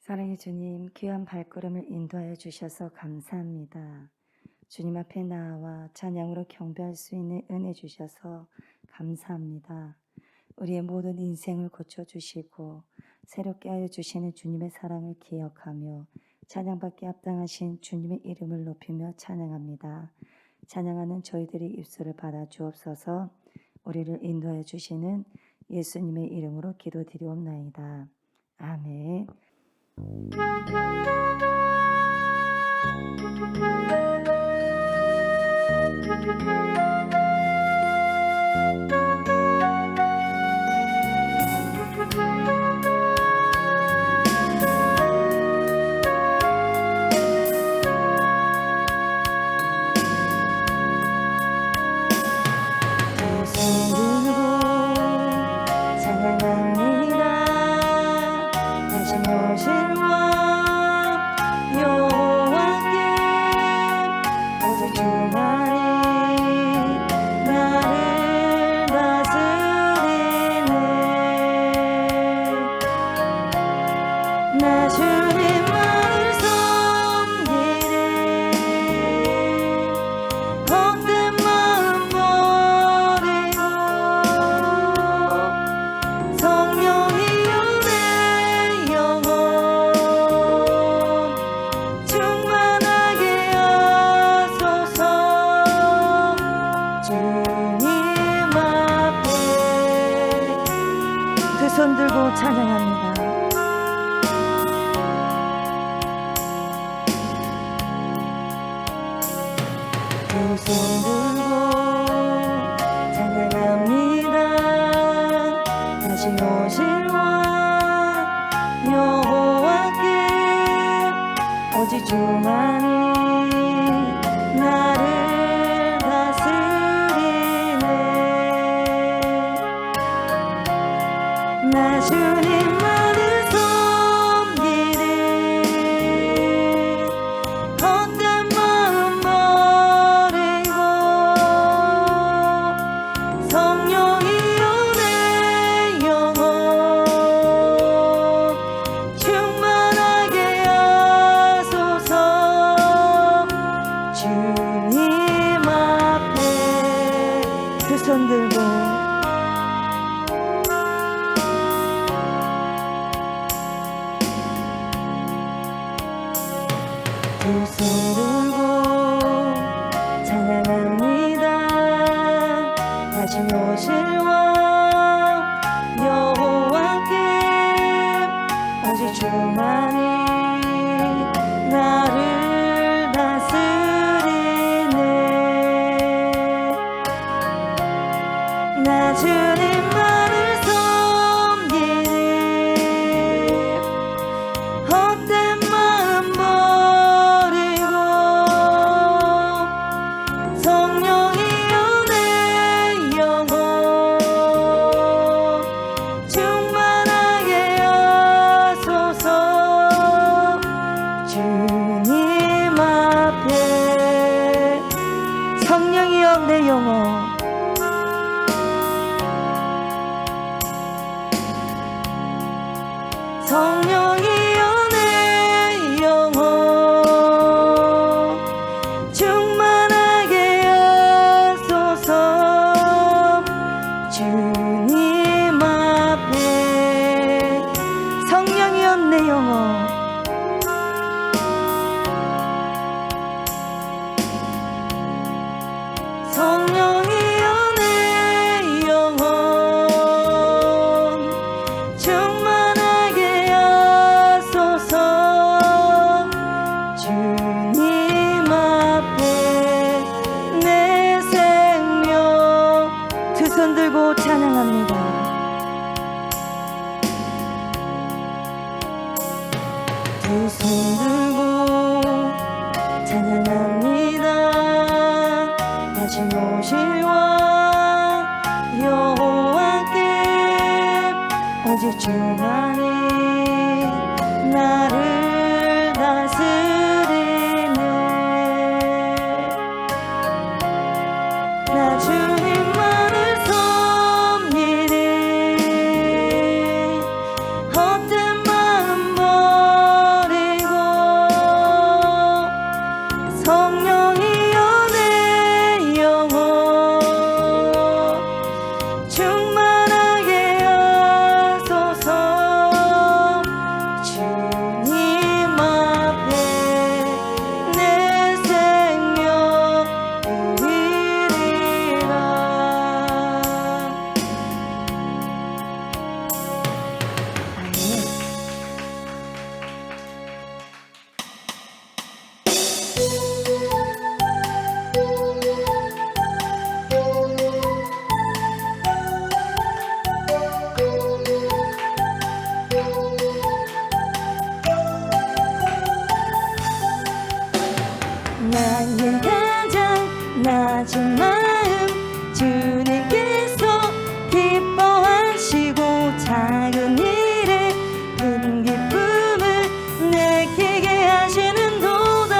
사랑의 주님, 귀한 발걸음을 인도하여 주셔서 감사합니다. 주님 앞에 나와 찬양으로 경배할 수 있는 은혜 주셔서 감사합니다. 우리의 모든 인생을 고쳐주시고 새롭게 하여 주시는 주님의 사랑을 기억하며 찬양받기 합당하신 주님의 이름을 높이며 찬양합니다. 찬양하는 저희들의 입술을 받아 주옵소서. 우리를 인도하여 주시는 예수님의 이름으로 기도드리옵나이다. 아멘. 손 들고 찬양합니다. 두 손 들고 찬양합니다. 다시 오실 왕 여호와께 오직 주만이 나를 다스리네. 나 주님만을 섬기리. 헛된 마음 버리고 성령이여 내 영혼 충만하게 하소서. 주님 앞에 두 손 들고 두 손 들고 찬양합니다. 다시 오실 왕 여호와께 오직 주만이 나를 다스리네. 나 주님만을 섬기리. 헛된 마음 버리고 성령이여 내 영혼 충만하게 하소서. 주님 앞에 성령이여 내 영혼 성령이여 내 영혼 충만하게 하소서. 주님 앞에 성령이여 내 영혼 성령이여 내 영혼 충만하게 하소서. 주님 앞에 내 생명 두 손 들고 찬양합니다. 두 손 들고 찬양합니다. 다시 오실 왕 여호와께 오직 주만이 나를 다스리네. 나 주님만을 섬기리. 헛된 마음 버리고 나의 가장 낮은 마음 주님께서 기뻐하시고 작은 일에 큰 기쁨을 느끼게 하시는도다.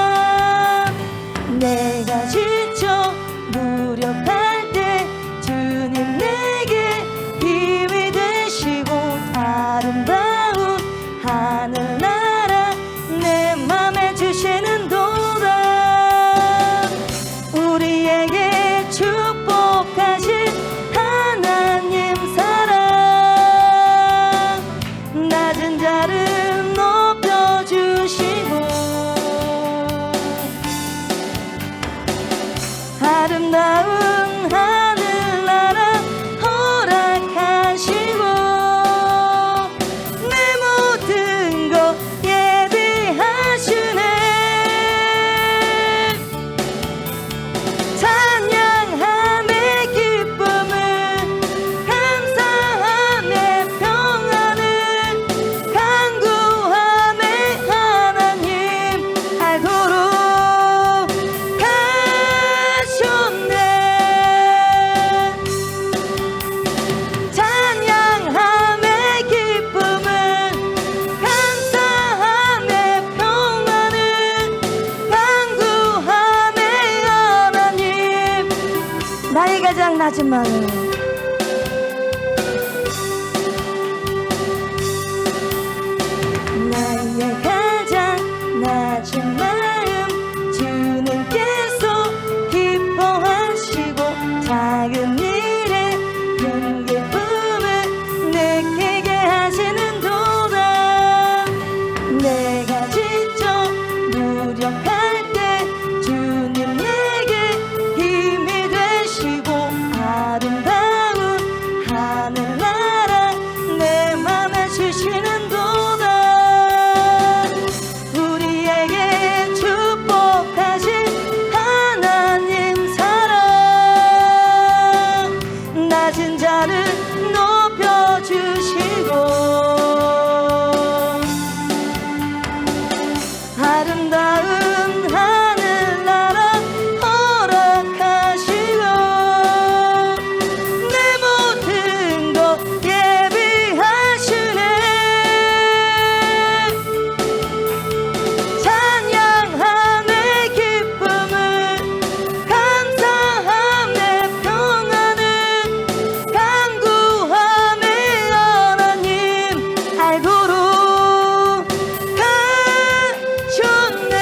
내가 지쳐 무력할 때 주님 내게 힘이 되시고 아름다운 하늘나라 내 맘에 주시는도다. 우리에게 축복하신 하나님 사랑 낮은 자를 높여주시고 아름다운 하늘나라 허락하시고 내 모든 것 예비하시네. 찬양함의 기쁨을 감사함의 평안을 간구함의 하나님 알도록 가셨네. 찬양함의 기쁨을 감사함의 평안을 간구함의 하나님 나의 가장 낮은 마음 나의 가장 낮은 마음 주님께서 기뻐하시고 작은 일에 큰 기쁨을 느끼게 하시는도다. 내가 지쳐 무력할 때 주님 내게 힘이 되시고 아름다운 하늘나라 내 맘에 주시는도다. 우리에게 축복하신 하나님 사랑 낮은 자를 높여주시고 아름다운 하늘나라 허락하시고 내 모든 것 예비하시네. 찬양함의 기쁨을 감사함의 평안을 간구함의 하나님 알도록 가셨네.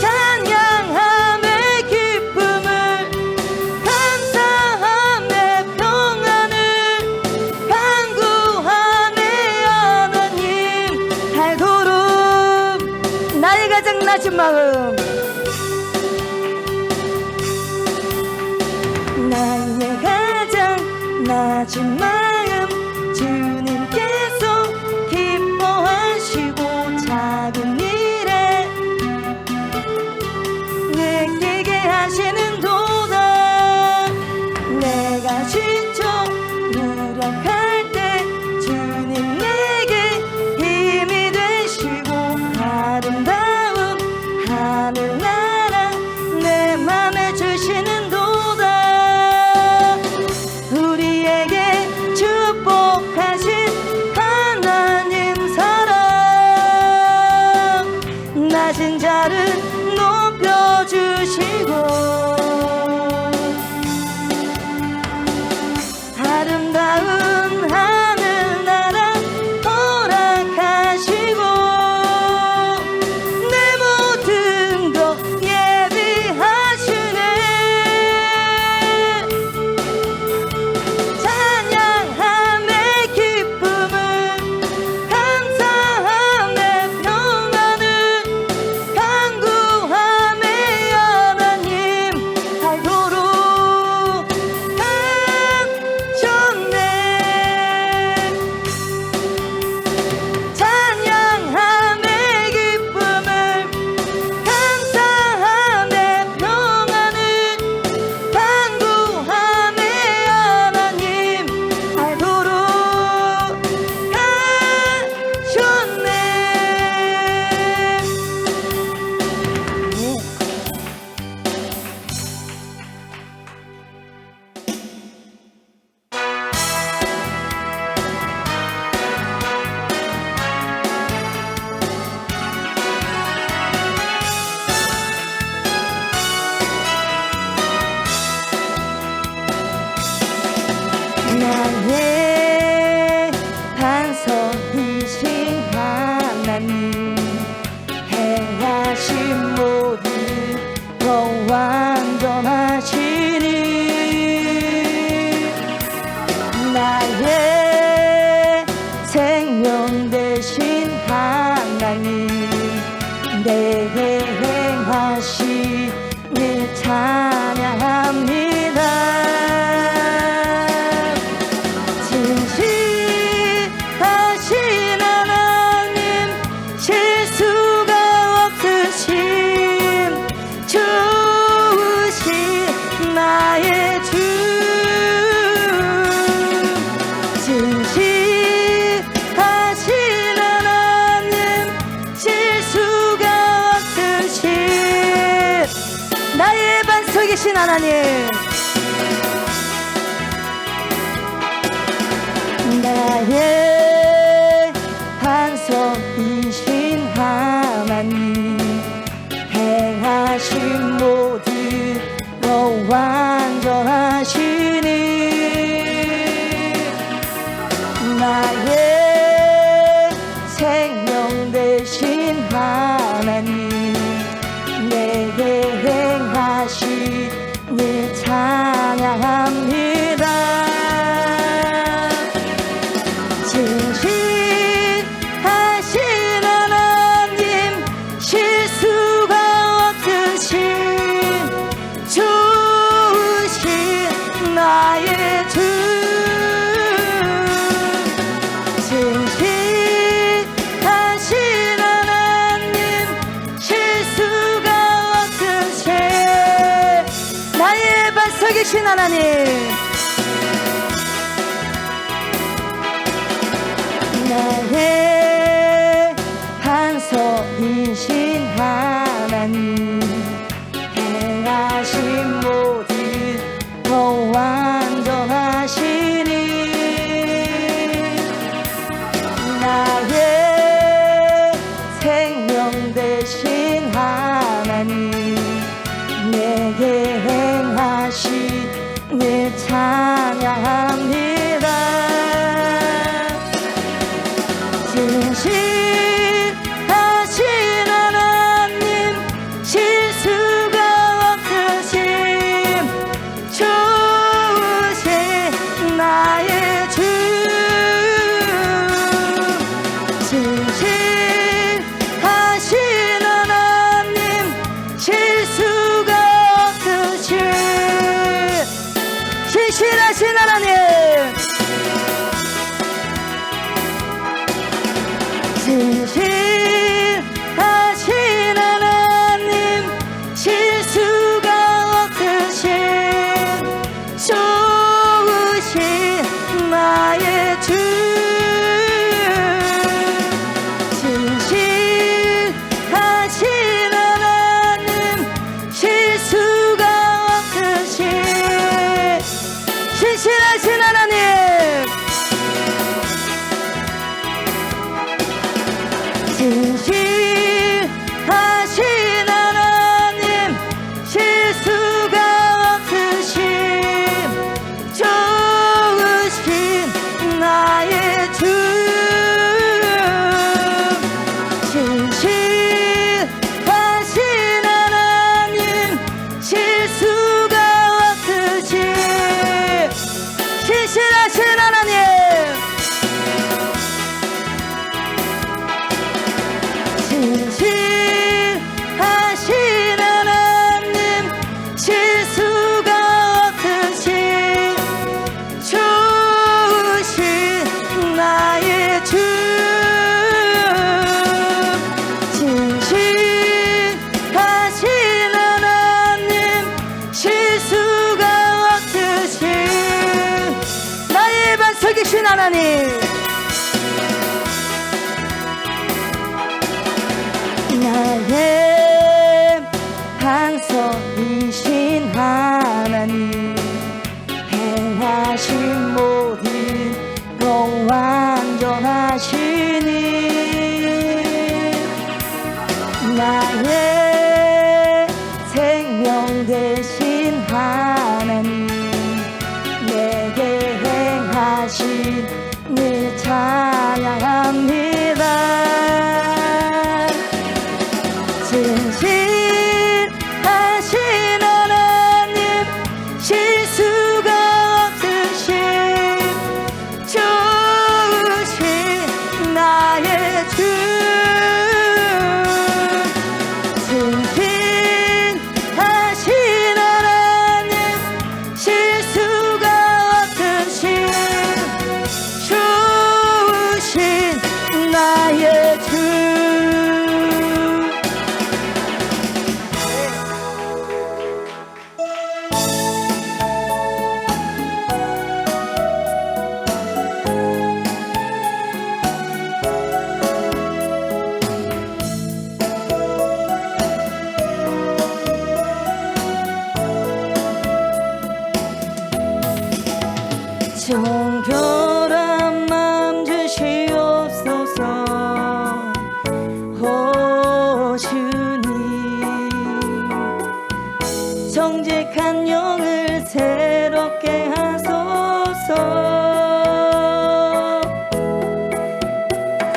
찬양함의 기쁨을 감사함의 평안을 간구함의 하나님 알도록 나의 가장 낮은 마음 나의 가장 낮은 마음 주님께서 기뻐하시고 작은 일에 느끼게 하시는도다. 내가 지쳐 무력할 때 주님 내게 힘이 되시고 아름다운 하늘나라 내 맘에 주시는도다. 우리에게 하나님, 나의 반석이신 하나님, 행하신 모든 거 완전하시니, 나의 생명 되신 하나님, 내게 행하신 일 찬양합니다. 진실하신 하나님, 실수가 없으신 좋으신 나의 주, 진실하신 하나님, 실수가 없으신 나의 반석이신 하나님, 나의 반석이신 하나님, 행하신 모든 거 완전하시니, 나의 생명 되신 하나님, 내게 행하신 일 찬양합니다. 진실하신 하나님, 실수가 없으신 좋으신 나의 주, 진실하신 하나님, 실수가 없으신 진실하신 하나님, 진실하신 하나님, 실수가 없으신 좋으신 나의 주, 진실하신 하나님, 실수가 없으신 진실하신 하나님, 진실하신 하나님, 실수가 없으신 좋으신 나의 주, 진실하신 하나님, 실수가 없으신 진실하신 하나님, 진실하신 하나님, 실수가 없으신 좋으신 나의 주, 진실하신 하나님, 실수가 없으신 나의 반석이신 하나님, 나의 반석이신 하나님, 행하신 모든 거 완전하시니, 나의 생명 되신 하나님, 내게 행하신 일 찬양합니다. 진실하신 하나님, 실수가 없으신 좋으신 나의 주,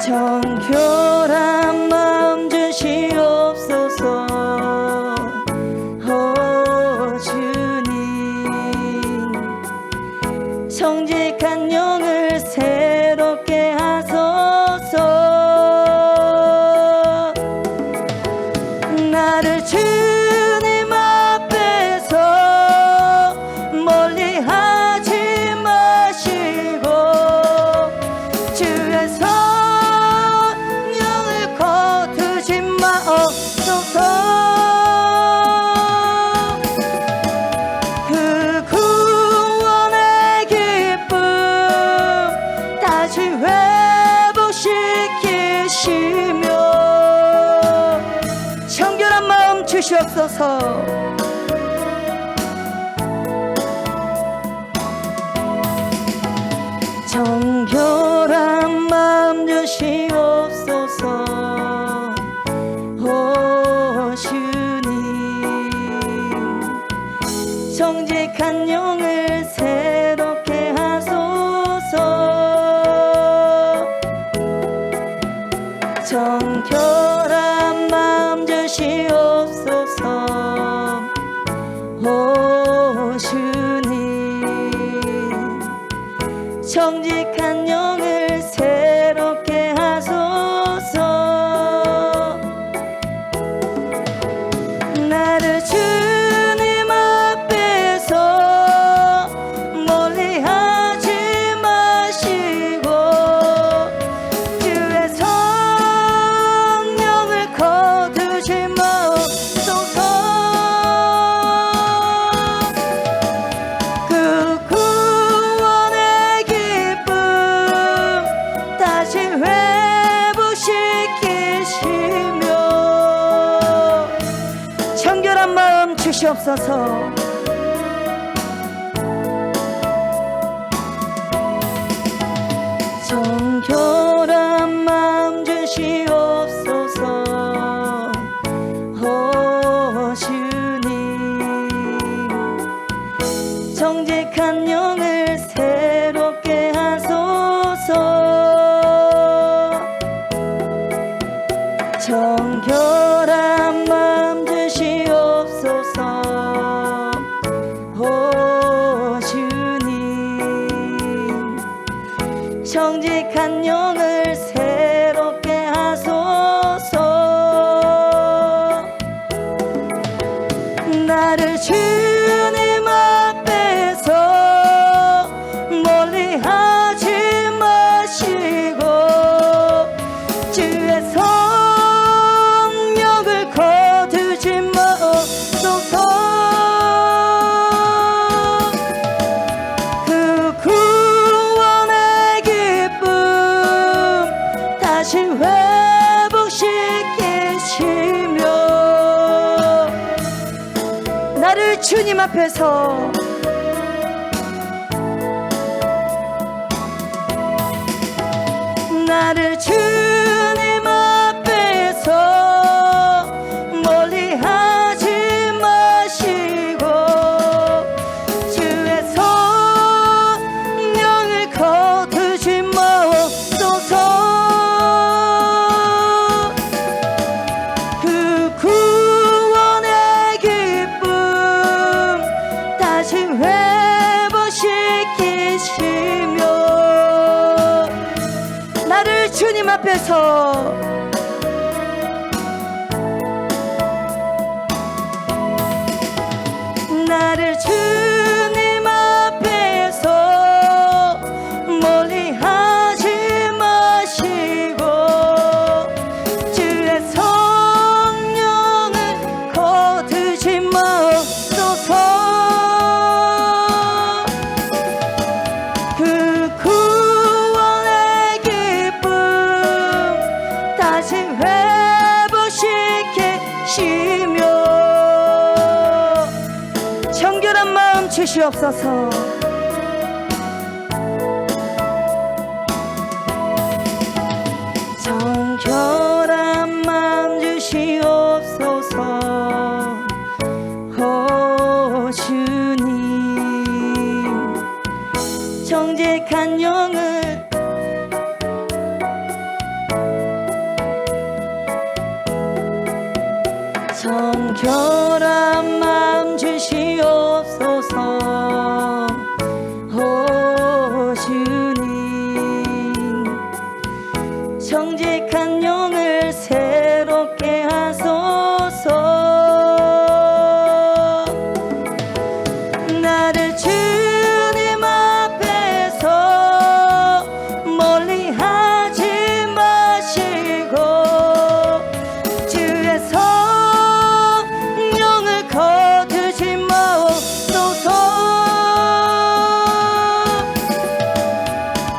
정결한 마음 주시옵소서. 오 주님, 정직한 영을 새롭게 하소서. 나를 주님 앞에서 멀리하지 마시고 주의 성령을 거두지 마옵소서. 그 구원의 기쁨 다시 회복시키시며 정결한 마음 주시옵소서. 정결한 마음 주시옵소서. 오 주님, 정직한 영을 새롭게 하소서. 정결한 마음 주시옵소서. 오 주님, 정직한 영을 새롭게 하소서. 나를 주님 앞에서 멀리하지 마시고 주의 성령을 거두지 마옵소서. 그 구원의 기쁨 다시 회복시키시며 정결한 마음 주시옵소서. 정결한 마음 주시옵소서. 오 주님, 정직한 영을 새롭게 하소서. 정결한 마음 주시옵소서. 오 주님, 정직한 영을 새롭게 하소서. 나를 주님 앞에서 멀리하지 마시고 주의 성령을 거두지 마옵소서. 그 구원의 기쁨 다시 회복시키시며 나를 주님 앞에서 나를 주님 앞에서 멀리하지 마시고 주의 성령을 거두지 마옵소서. 그 구원의 기쁨 다시 회복시키시며 나를 주님 앞에서 나를 주님 앞에서 멀리하지 마시고 주의 성령을 거두지 마옵소서. 그 구원의 기쁨 다시 회복시키시며 정결한 마음 주시옵소서. 정결한 마음 주시옵소서. 오 주님, 정직한 영을 결한 마음 주시옵소서. 오 주님, 정직한 영을 새롭게 하소서. 나를 주님 앞에서 멀리 하지 마시고 주의 성령을 거두지 마옵소서.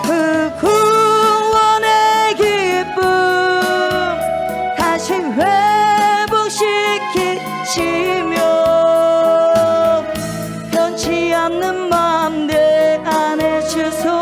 그 구원의 기쁨 다시 회복시키시며 변치 않는 마음 내 안에 주소서.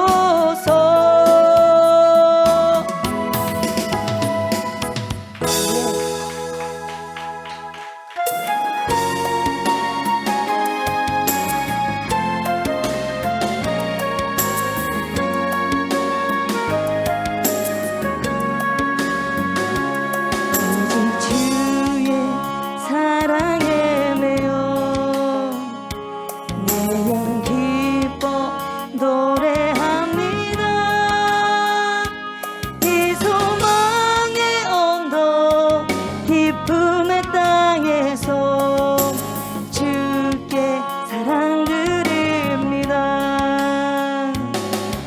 오직 주의 사랑에 매여 내 영 기뻐 노래합니다. 이 소망의 언덕 기쁨의 땅에서 주께 사랑 드립니다.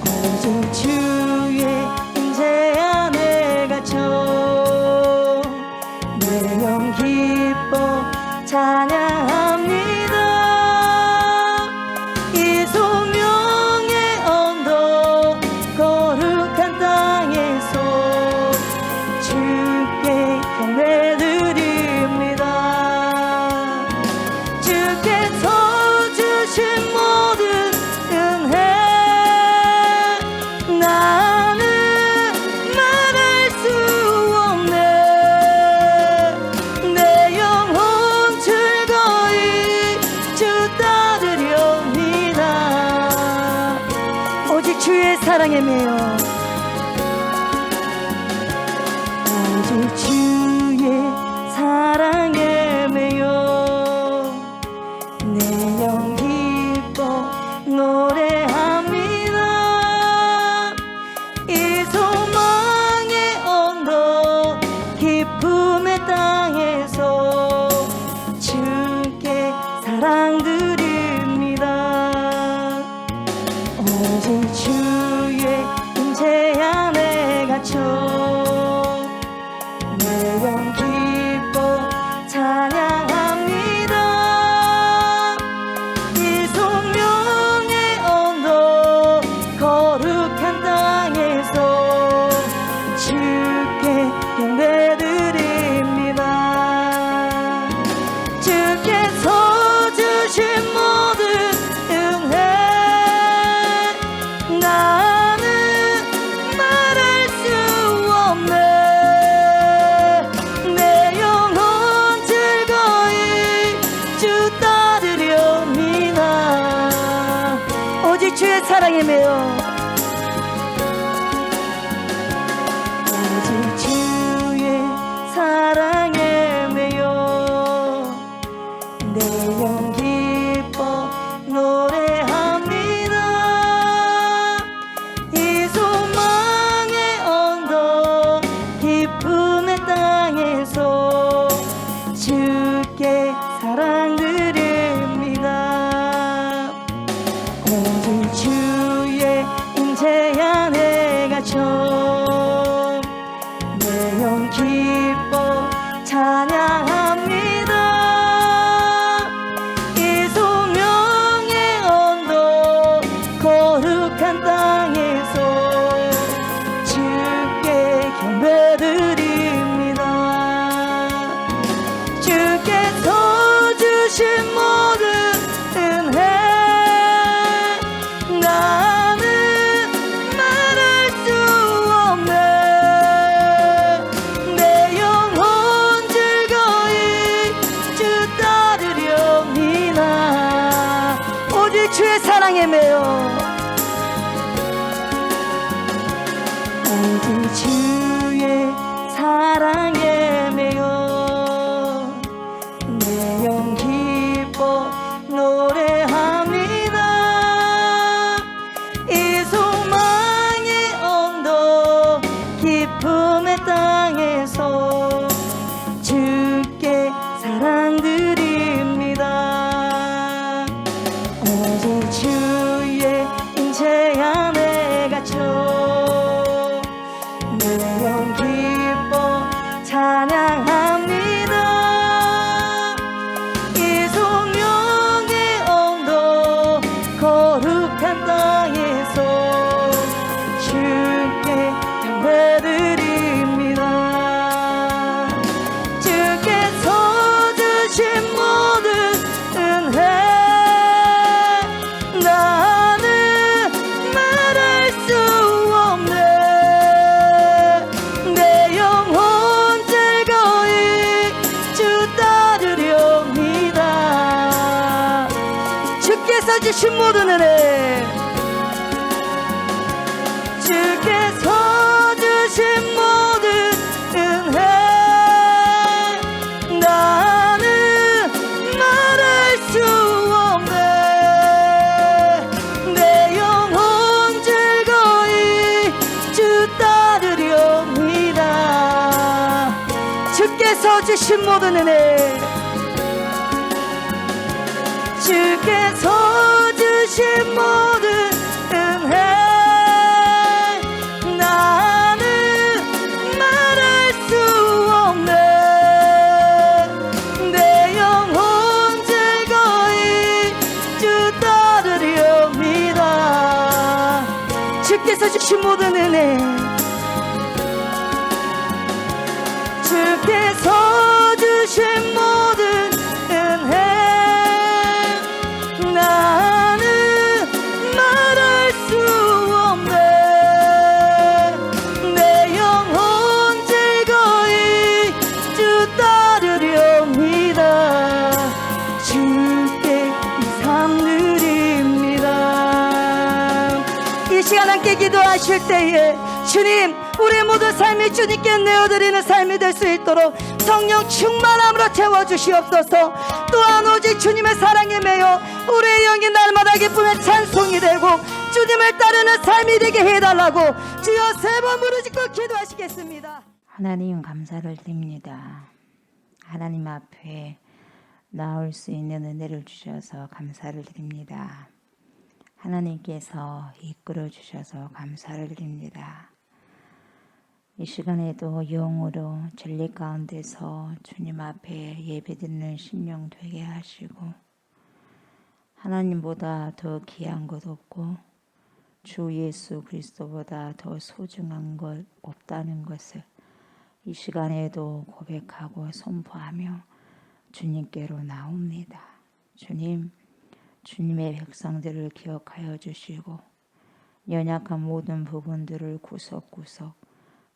오직 주의 임재 안에 갇혀 내 영 기뻐 찬양합니다. 이 소명의 언덕 거룩한 땅에서 주께 경배드립니다. 주께서 주신 모든 은혜 나는 말할 수 없네. 내 영혼 즐거이 주 따르렵니다. 오직 주의 사랑에 매여 오직 주의 사랑에 매여 내 영 기뻐 노래합니다. 이 소망의 언덕 기쁨의 땅에서 주께 사랑 드립니다. 오직 주의 임재 안에 갇혀 내 영 기뻐 찬양합니다. 이 소명의 언덕 거룩한 땅에서 주께 경배드립니다. 주께서 주신 모든 은혜 나는 말할 수 없네. 내 영혼 즐거이 주 따르렵니다. 오직 주의 사랑에 매여 오직 주의 사랑에 매여 내 영 기뻐 노래합니다. 이 소망의 언덕 기쁨의 땅에서 주께 사랑 드립니다. 오직 주의 임재 안에 갇혀 내 영 기뻐 찬양합니다. 이 소명의 언덕 거룩한 땅에서 주께 경배드립니다. 주께서 주신 모든 은혜 나는 말할 수 없네. 내 영혼 즐거이 주 따르렵니다. 오직 주의 사랑에 매여 오직 주의 사랑에 매여 내 기쁨의 땅에서 주께 사랑드립니다. 오직 주의 임재 안에 갇혀 내 영 기뻐 찬양합니다. 이 성령의 언덕 거룩한 땅에서 주께 경배드립니다. 주께서 주신 모든 은혜 나는 말할 수 없네. 내 영혼 즐거이 주 따르렵니다. 주께서 주신 모든 은혜 주께서 주신 모든 은혜 나는 말할 수 없네. 내 영혼 즐거이 주 따르렵니다. 주께서 주신 모든 은혜 주께서 주신 모든 은혜 나는 말할 수 없네. 내 영혼 즐거이 주 따르렵니다. 주께서 주신 모든 은혜 주께서 주신 모든 은혜 나는 말할 수 없네. 내 영혼 즐거이 주 따르렵니다. 주께 삶 드립니다. 이 시간 함께 기도하실 때에 주님 우리 모든 삶이 주님께 내어드리는 삶이 될 수 있도록 성령 충만함으로 채워주시옵소서. 또한 오직 주님의 사랑에 매여 우리의 영이 날마다 기쁨의 찬송이 되고 주님을 따르는 삶이 되게 해달라고 주여 세 번 부르짖고 기도하시겠습니다. 하나님 감사를 드립니다. 하나님 앞에 나올 수 있는 은혜를 주셔서 감사를 드립니다. 하나님께서 이끌어 주셔서 감사를 드립니다. 이 시간에도 영으로 진리 가운데서 주님 앞에 예배드리는 심령 되게 하시고 하나님보다 더 귀한 것 없고 주 예수 그리스도보다 더 소중한 것 없다는 것을 이 시간에도 고백하고 선포하며 주님께로 나옵니다. 주님, 주님의 백성들을 기억하여 주시고 연약한 모든 부분들을 구석구석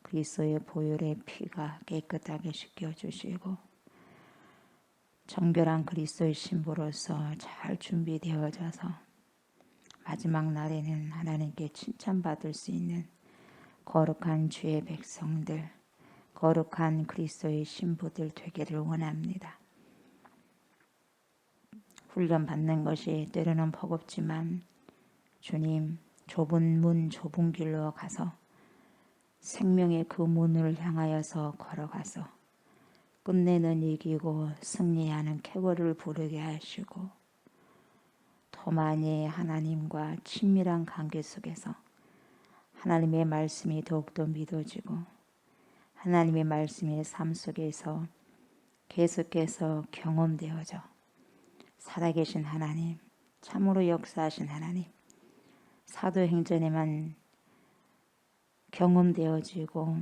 그리스도의 보혈의 피가 깨끗하게 씻겨주시고 정결한 그리스도의 신부로서 잘 준비되어져서 마지막 날에는 하나님께 칭찬받을 수 있는 거룩한 주의 백성들, 거룩한 그리스도의 신부들 되기를 원합니다. 훈련 받는 것이 때로는 버겁지만 주님 좁은 문 좁은 길로 가서 생명의 그 문을 향하여서 걸어가서 끝내는 이기고 승리하는 쾌거를 부르게 하시고 더 많이 하나님과 친밀한 관계 속에서 하나님의 말씀이 더욱더 믿어지고 하나님의 말씀의 삶 속에서 계속해서 경험되어져 살아계신 하나님, 참으로 역사하신 하나님, 사도행전에만 경험되어지고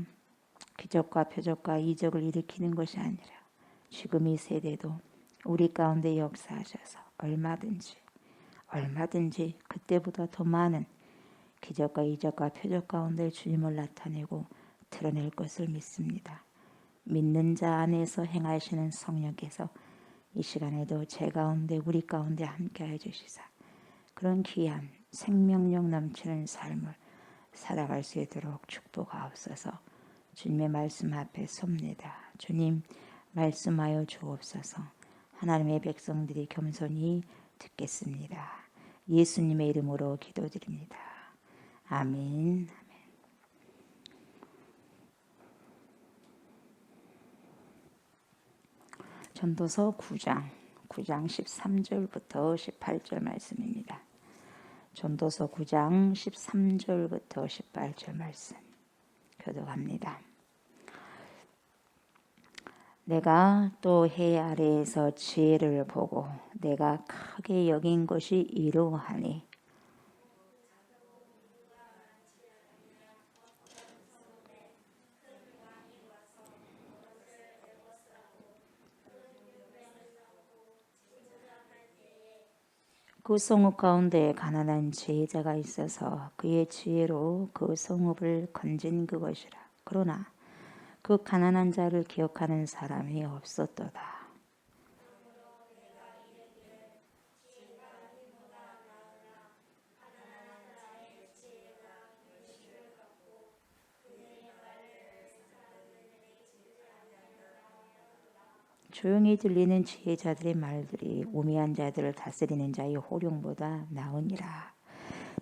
기적과 표적과 이적을 일으키는 것이 아니라 지금 이 세대도 우리 가운데 역사하셔서 얼마든지 그때보다 더 많은 기적과 이적과 표적 가운데 주님을 나타내고 드러낼 것을 믿습니다. 믿는 자 안에서 행하시는 성령께서 이 시간에도 제 가운데 우리 가운데 함께해 주시사 그런 귀한 생명력 넘치는 삶을 살아갈 수 있도록 축복하옵소서. 주님의 말씀 앞에 섭니다. 주님 말씀하여 주옵소서. 하나님의 백성들이 겸손히 듣겠습니다. 예수님의 이름으로 기도드립니다. 아멘. 전도서 9장 13절부터 18절 말씀입니다. 전도서 9장 13절부터 18절 말씀 교독합니다. 내가 또 해 아래에서 지혜를 보고 내가 크게 여긴 것이 이러하니 그 성읍 가운데 가난한 지혜자가 있어서 그의 지혜로 그 성읍을 건진 그것이라. 그러나 그 가난한 자를 기억하는 사람이 없었도다. 조용히 들리는 지혜자들의 말들이 우매한 자들을 다스리는 자의 호령보다 나으니라.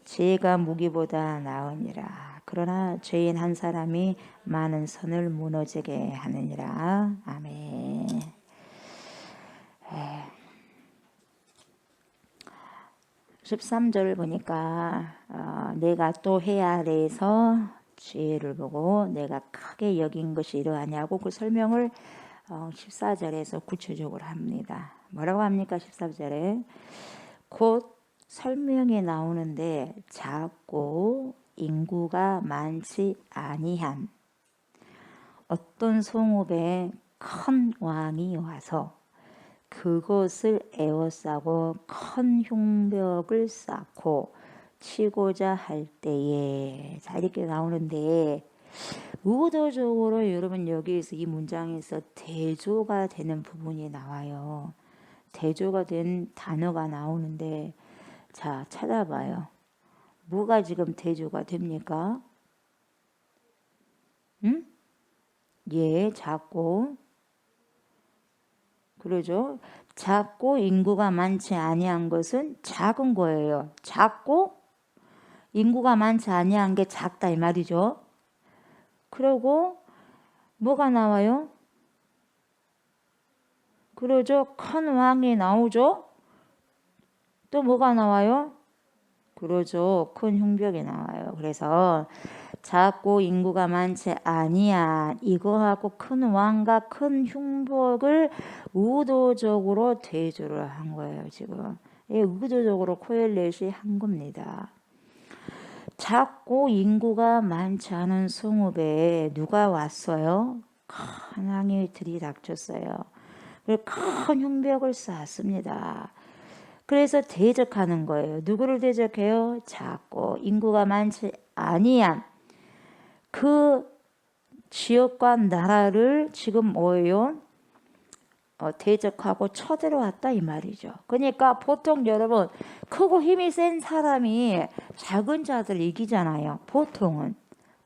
지혜가 무기보다 나으니라. 그러나 죄인 한 사람이 많은 선을 무너지게 하느니라. 아멘. 13절을 보니까 내가 또 해 아래에서 지혜를 보고 내가 크게 여긴 것이 이러하냐고 그 설명을 14절에서 구체적으로 합니다. 뭐라고 합니까? 14절에 곧 설명이 나오는데 작고 인구가 많지 아니한 어떤 성읍에 큰 왕이 와서 그것을 에워싸고 큰 흉벽을 쌓고 치고자 할 때에 자 이렇게 나오는데 의도적으로 여러분 여기에서 이 문장에서 대조가 되는 부분이 나와요. 대조가 된 단어가 나오는데 자 찾아봐요. 뭐가 지금 대조가 됩니까? 응? 예, 작고 그러죠. 작고 인구가 많지 아니한 것은 작은 거예요. 작고 인구가 많지 아니한 게 작다 이 말이죠. 그리고 뭐가 나와요? 그러죠. 큰 왕이 나오죠. 또 뭐가 나와요? 그러죠. 큰 흉벽이 나와요. 그래서 작고 인구가 많지 아니한 이거하고 큰 왕과 큰 흉벽을 의도적으로 대조를 한 거예요. 지금 의도적으로 코엘렛이 한 겁니다. 작고 인구가 많지 않은 성읍에 누가 왔어요? 큰 왕이 들이닥쳤어요. 그리고 큰 흉벽을 쌓았습니다. 그래서 대적하는 거예요. 누구를 대적해요? 작고 인구가 많지 아니한 그 지역과 나라를 지금 뭐예요? 대적하고 쳐들어왔다 이 말이죠. 그러니까 보통 여러분 크고 힘이 센 사람이 작은 자들 이기잖아요. 보통은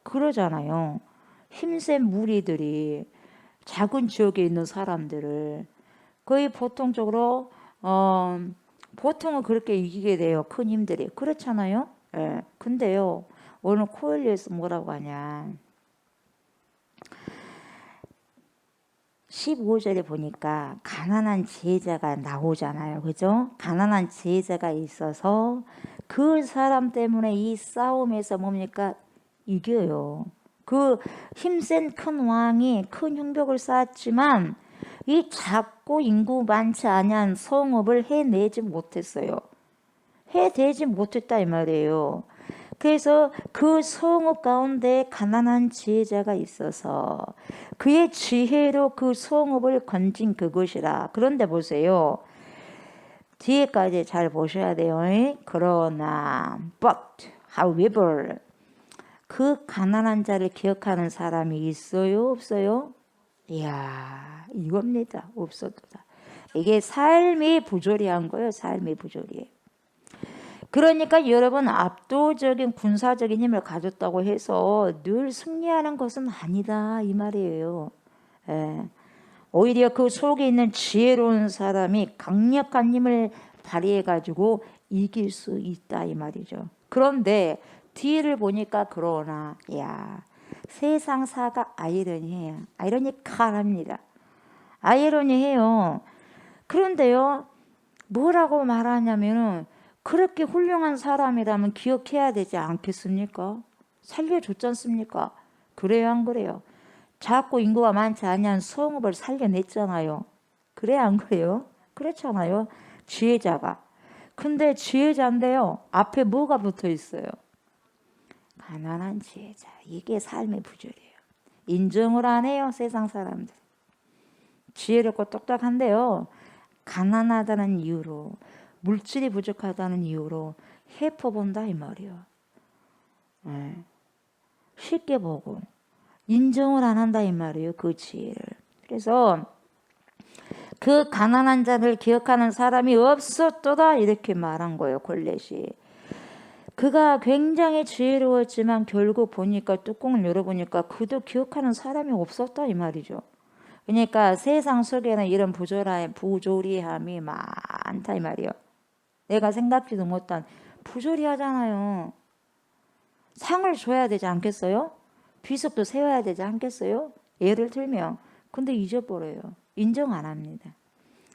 그러잖아요. 힘센 무리들이 작은 지역에 있는 사람들을 거의 보통적으로 보통은 그렇게 이기게 돼요. 큰 힘들이 그렇잖아요. 예. 근데요 오늘 코엘렛에서 뭐라고 하냐 15절에 보니까 가난한 지혜자가 나오잖아요. 그죠? 가난한 지혜자가 있어서 그 사람 때문에 이 싸움에서 뭡니까? 이겨요. 그 힘센 큰 왕이 큰 흉벽을 쌓았지만 이 작고 인구 많지 아니한 성읍을 해내지 못했어요. 해내지 못했다 이 말이에요. 그래서 그 성읍 가운데 가난한 지혜자가 있어서 그의 지혜로 그 성읍을 건진 그것이라. 그런데 보세요. 뒤에까지 잘 보셔야 돼요. 그러나 but however 그 가난한 자를 기억하는 사람이 있어요? 없어요? 이야 이겁니다. 없어도다. 이게 삶이 부조리한 거예요. 삶이 부조리해요. 그러니까 여러분 압도적인 군사적인 힘을 가졌다고 해서 늘 승리하는 것은 아니다 이 말이에요. 예. 오히려 그 속에 있는 지혜로운 사람이 강력한 힘을 발휘해 가지고 이길 수 있다 이 말이죠. 그런데 뒤를 보니까 그러나 야 세상사가 아이러니해요. 아이러니컬합니다. 아이러니해요. 그런데요, 뭐라고 말하냐면은 그렇게 훌륭한 사람이라면 기억해야 되지 않겠습니까? 살려줬지 않습니까? 그래요, 안 그래요? 작고 인구가 많지 않은 성읍을 살려냈잖아요. 그래, 안 그래요? 그렇잖아요. 지혜자가. 근데 지혜자인데요, 앞에 뭐가 붙어 있어요? 가난한 지혜자. 이게 삶의 부조리예요. 인정을 안 해요, 세상 사람들. 지혜롭고 똑똑한데요, 가난하다는 이유로, 물질이 부족하다는 이유로 해퍼본다 이 말이에요. 네. 쉽게 보고 인정을 안 한다 이 말이에요, 그 지혜를. 그래서 그 가난한 자를 기억하는 사람이 없었도다 이렇게 말한 거예요, 골렛이. 그가 굉장히 지혜로웠지만 결국 보니까 뚜껑을 열어보니까 그도 기억하는 사람이 없었다 이 말이죠. 그러니까 세상 속에는 이런 부조리함이 많다 이 말이에요. 내가 생각지도 못한 부조리하잖아요. 상을 줘야 되지 않겠어요? 비석도 세워야 되지 않겠어요? 예를 들면. 근데 잊어버려요. 인정 안 합니다.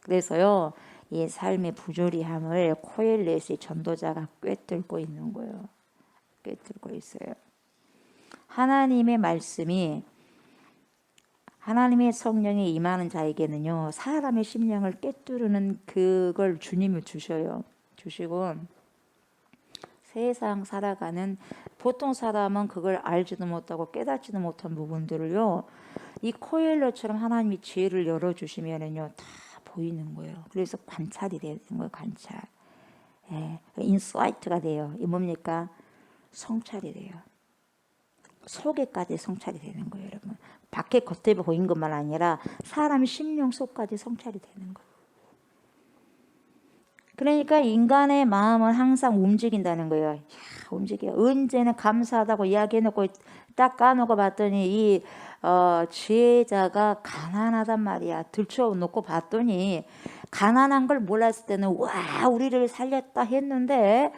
그래서요, 이 삶의 부조리함을 코엘렛의 전도자가 꿰뚫고 있는 거예요. 꿰뚫고 있어요. 하나님의 말씀이, 하나님의 성령이 임하는 자에게는요, 사람의 심령을 꿰뚫는 그걸 주님이 주셔요. 주시고 세상 살아가는 보통 사람은 그걸 알지도 못하고 깨닫지도 못한 부분들을요, 이 코엘렛처럼 하나님이 지혜를 열어주시면은요, 다 보이는 거예요. 그래서 관찰이 되는 거예요, 관찰. 예, 인사이트가 돼요. 이 뭡니까? 성찰이 돼요. 속에까지 성찰이 되는 거예요, 여러분. 밖에 겉에 보인 것만 아니라 사람 심령 속까지 성찰이 되는 거예요. 그러니까 인간의 마음은 항상 움직인다는 거예요. 야, 움직여. 언제는 감사하다고 이야기해놓고 딱 까놓고 봤더니 이 지혜자가 가난하단 말이야. 들춰놓고 봤더니 가난한 걸 몰랐을 때는 와 우리를 살렸다 했는데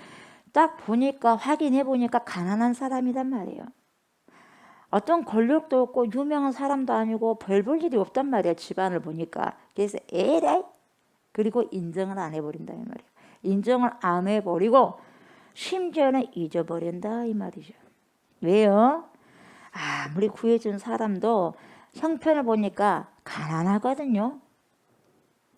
딱 보니까 확인해 보니까 가난한 사람이란 말이에요. 어떤 권력도 없고 유명한 사람도 아니고 별 볼 일이 없단 말이야. 집안을 보니까. 그래서 에라이 그리고 인정을 안 해버린다 이 말이에요. 인정을 안 해버리고 심지어는 잊어버린다 이 말이죠. 왜요? 아무리 구해준 사람도 형편을 보니까 가난하거든요.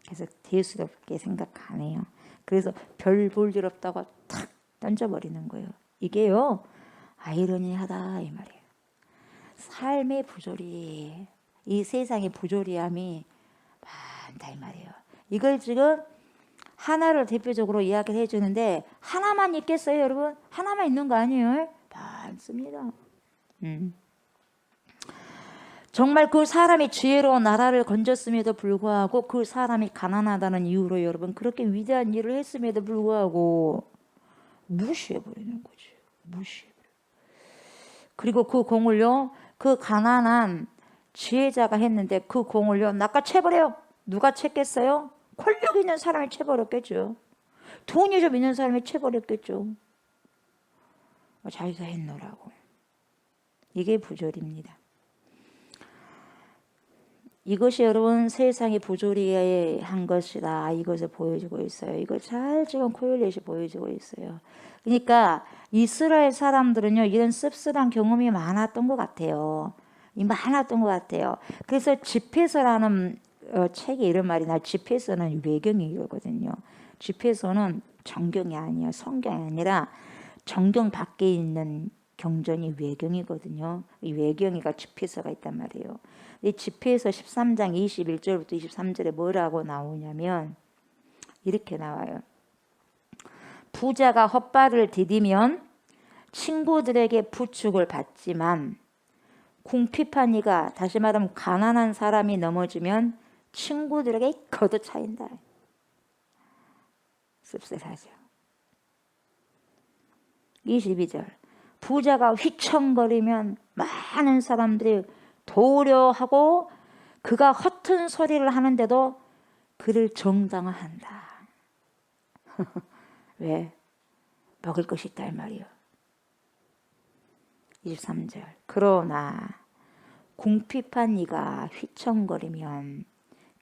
그래서 대수롭게 생각 안 해요. 그래서 별 볼 일 없다고 탁 던져버리는 거예요. 이게요, 아이러니하다 이 말이에요. 삶의 부조리, 이 세상의 부조리함이 많다 이 말이에요. 이걸 지금 하나를 대표적으로 이야기를 해주는데 하나만 있겠어요 여러분? 하나만 있는 거 아니에요? 많습니다. 정말 그 사람이 지혜로운 나라를 건졌음에도 불구하고 그 사람이 가난하다는 이유로 여러분 그렇게 위대한 일을 했음에도 불구하고 무시해버리는 거죠. 무시해버려. 그리고 그 공을요, 그 가난한 지혜자가 했는데 그 공을요 낚아채버려요. 누가 챘겠어요? 권력 있는 사람이 채버렸겠죠. 돈이 좀 있는 사람이 채버렸겠죠. 자기가 했노라고. 이게 부조리입니다. 이것이 여러분 세상이 부조리한 것이다. 이것을 보여주고 있어요. 이걸 잘 지금 코엘렛이 보여주고 있어요. 그러니까 이스라엘 사람들은요 이런 씁쓸한 경험이 많았던 것 같아요. 많았던 것 같아요. 그래서 집회서라는 책에 이런 말이 나. 집회서는 외경이거든요. 집회서는 정경이 아니야. 성경이 아니라 정경 밖에 있는 경전이 외경이거든요. 이 외경이가 집회서가 있단 말이에요. 이 집회서 13장 21절부터 23절에 뭐라고 나오냐면 이렇게 나와요. 부자가 헛발을 디디면 친구들에게 부축을 받지만 궁핍한 이가, 다시 말하면 가난한 사람이 넘어지면 친구들에게 걷어차인다. 씁쓸하죠. 22절 부자가 휘청거리면 많은 사람들이 도려하고 그가 허튼 소리를 하는데도 그를 정당화한다. 왜? 먹을 것이 있다 이 말이요. 23절 그러나 궁핍한 이가 휘청거리면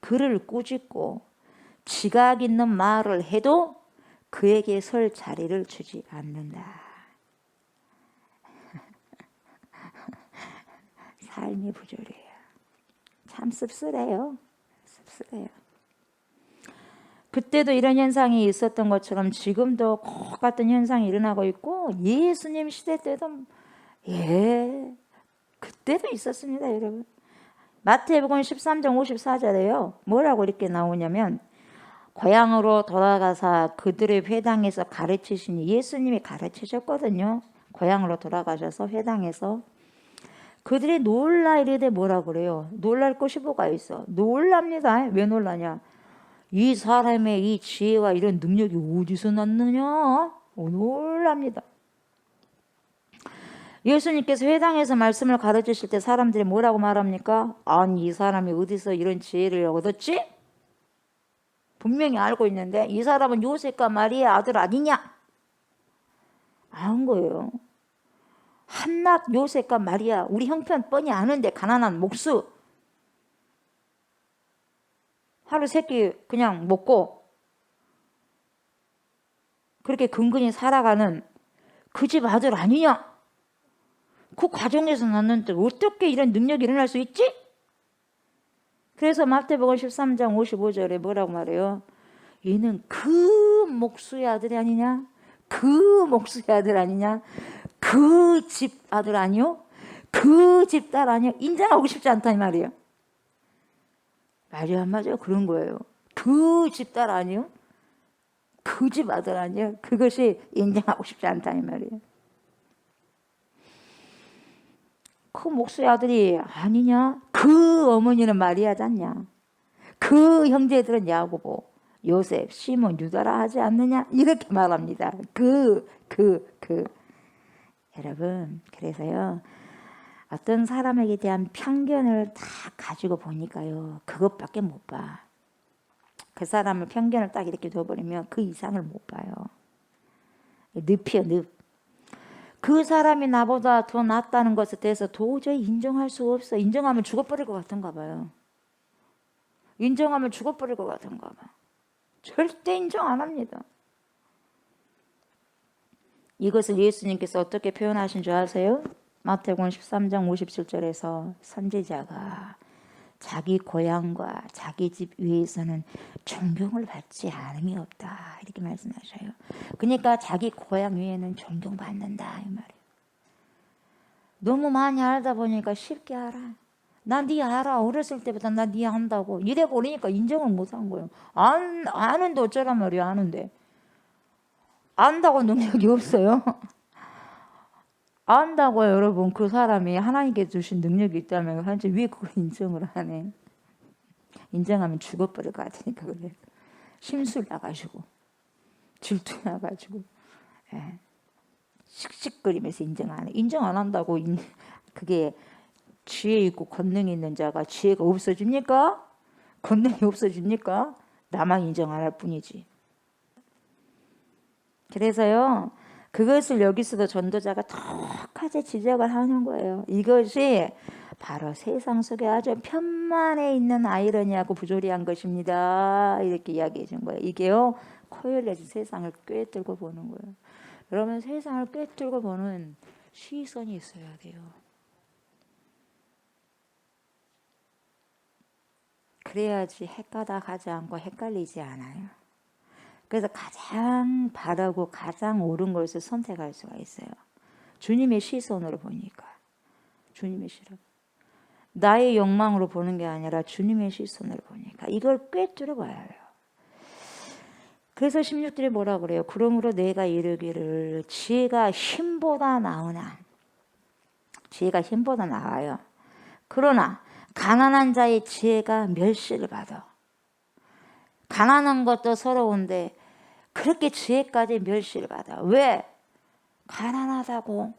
그를 꾸짖고 지각 있는 말을 해도 그에게 설 자리를 주지 않는다. 삶이 부조리해요. 참 씁쓸해요. 씁쓸해요. 그때도 이런 현상이 있었던 것처럼 지금도 똑같은 현상이 일어나고 있고, 예수님 시대 때도 그때도 있었습니다, 여러분. 마태복음 13장 54절에요. 뭐라고 이렇게 나오냐면, 고향으로 돌아가서 그들의 회당에서 가르치시니, 예수님이 가르치셨거든요. 고향으로 돌아가셔서 회당에서 그들이 놀라 이르되 뭐라 그래요? 놀랄 것이 뭐가 있어? 놀랍니다. 왜 놀라냐? 이 사람의 이 지혜와 이런 능력이 어디서 났느냐? 놀랍니다. 예수님께서 회당에서 말씀을 가르치실 때 사람들이 뭐라고 말합니까? 아니, 이 사람이 어디서 이런 지혜를 얻었지? 분명히 알고 있는데 이 사람은 요셉과 마리아의 아들 아니냐? 안 거예요. 한낱 요셉과 마리아, 우리 형편 뻔히 아는데 가난한 목수, 하루 세 끼 그냥 먹고 그렇게 근근히 살아가는 그 집 아들 아니냐? 그 과정에서 났는데 어떻게 이런 능력이 일어날 수 있지? 그래서 마태복음 13장 55절에 뭐라고 말해요? 얘는 그 목수의 아들이 아니냐? 그 목수의 아들 아니냐? 그 집 아들 아니요? 그 집 딸 아니요? 인정하고 싶지 않다 이 말이에요. 말이 안 맞아요. 그런 거예요. 그 집 딸 아니요? 그 집 아들 아니요? 그것이 인정하고 싶지 않다 이 말이에요. 그 목수의 아들이 아니냐? 그 어머니는 마리아지 않냐? 그 형제들은 야고보, 요셉, 시몬, 유다라 하지 않느냐? 이렇게 말합니다. 여러분, 그래서요, 어떤 사람에게 대한 편견을 다 가지고 보니까요, 그것밖에 못 봐. 그 사람을 편견을 딱 이렇게 둬버리면 그 이상을 못 봐요. 늪이요, 늪. 그 사람이 나보다 더 낫다는 것에 대해서 도저히 인정할 수 없어. 인정하면 죽어버릴 것 같은가 봐요. 인정하면 죽어버릴 것 같은가 봐. 절대 인정 안 합니다. 이것을 예수님께서 어떻게 표현하신 줄 아세요? 마태복음 13장 57절에서 선지자가 자기 고향과 자기 집 위에서는 존경을 받지 않음이 없다 이렇게 말씀하셔요. 그러니까 자기 고향 위에는 존경받는다 이 말이에요. 너무 많이 알다 보니까 쉽게 알아. 나 네 알아. 어렸을 때부터 나 네 안다고 이래 버리니까 인정을 못한 거예요. 아는데 어쩌란 말이야. 아는데 안다고 능력이 없어요. 안다고요, 여러분. 그 사람이 하나님께 주신 능력이 있다면 현재 왜 그걸 인정을 하네? 인정하면 죽어버릴 것 같으니까 그래. 심술 나가지고 질투 나가지고 씩씩거리면서 인정 안 해. 인정 안 한다고 그게 지혜 있고 권능이 있는 자가 지혜가 없어집니까? 권능이 없어집니까? 나만 인정 안 할 뿐이지. 그래서요, 그것을 여기서도 전도자가 턱하게 지적을 하는 거예요. 이것이 바로 세상 속에 아주 편만에 있는 아이러니하고 부조리한 것입니다. 이렇게 이야기해 준 거예요. 이게요, 코열려서 세상을 꿰뚫고 보는 거예요. 그러면 세상을 꿰뚫고 보는 시선이 있어야 돼요. 그래야지 헷가다 가지 않고 헷갈리지 않아요. 그래서 가장 바르고 가장 옳은 것을 선택할 수가 있어요. 주님의 시선으로 보니까. 주님의 시선. 나의 욕망으로 보는 게 아니라 주님의 시선으로 보니까. 이걸 꿰뚫어 봐야 해요. 그래서 16절에 뭐라 그래요? 그러므로 내가 이르기를 지혜가 힘보다 나으나. 지혜가 힘보다 나아요. 그러나 가난한 자의 지혜가 멸시를 받아. 가난한 것도 서러운데 그렇게 지혜까지 멸시를 받아. 왜? 가난하다고.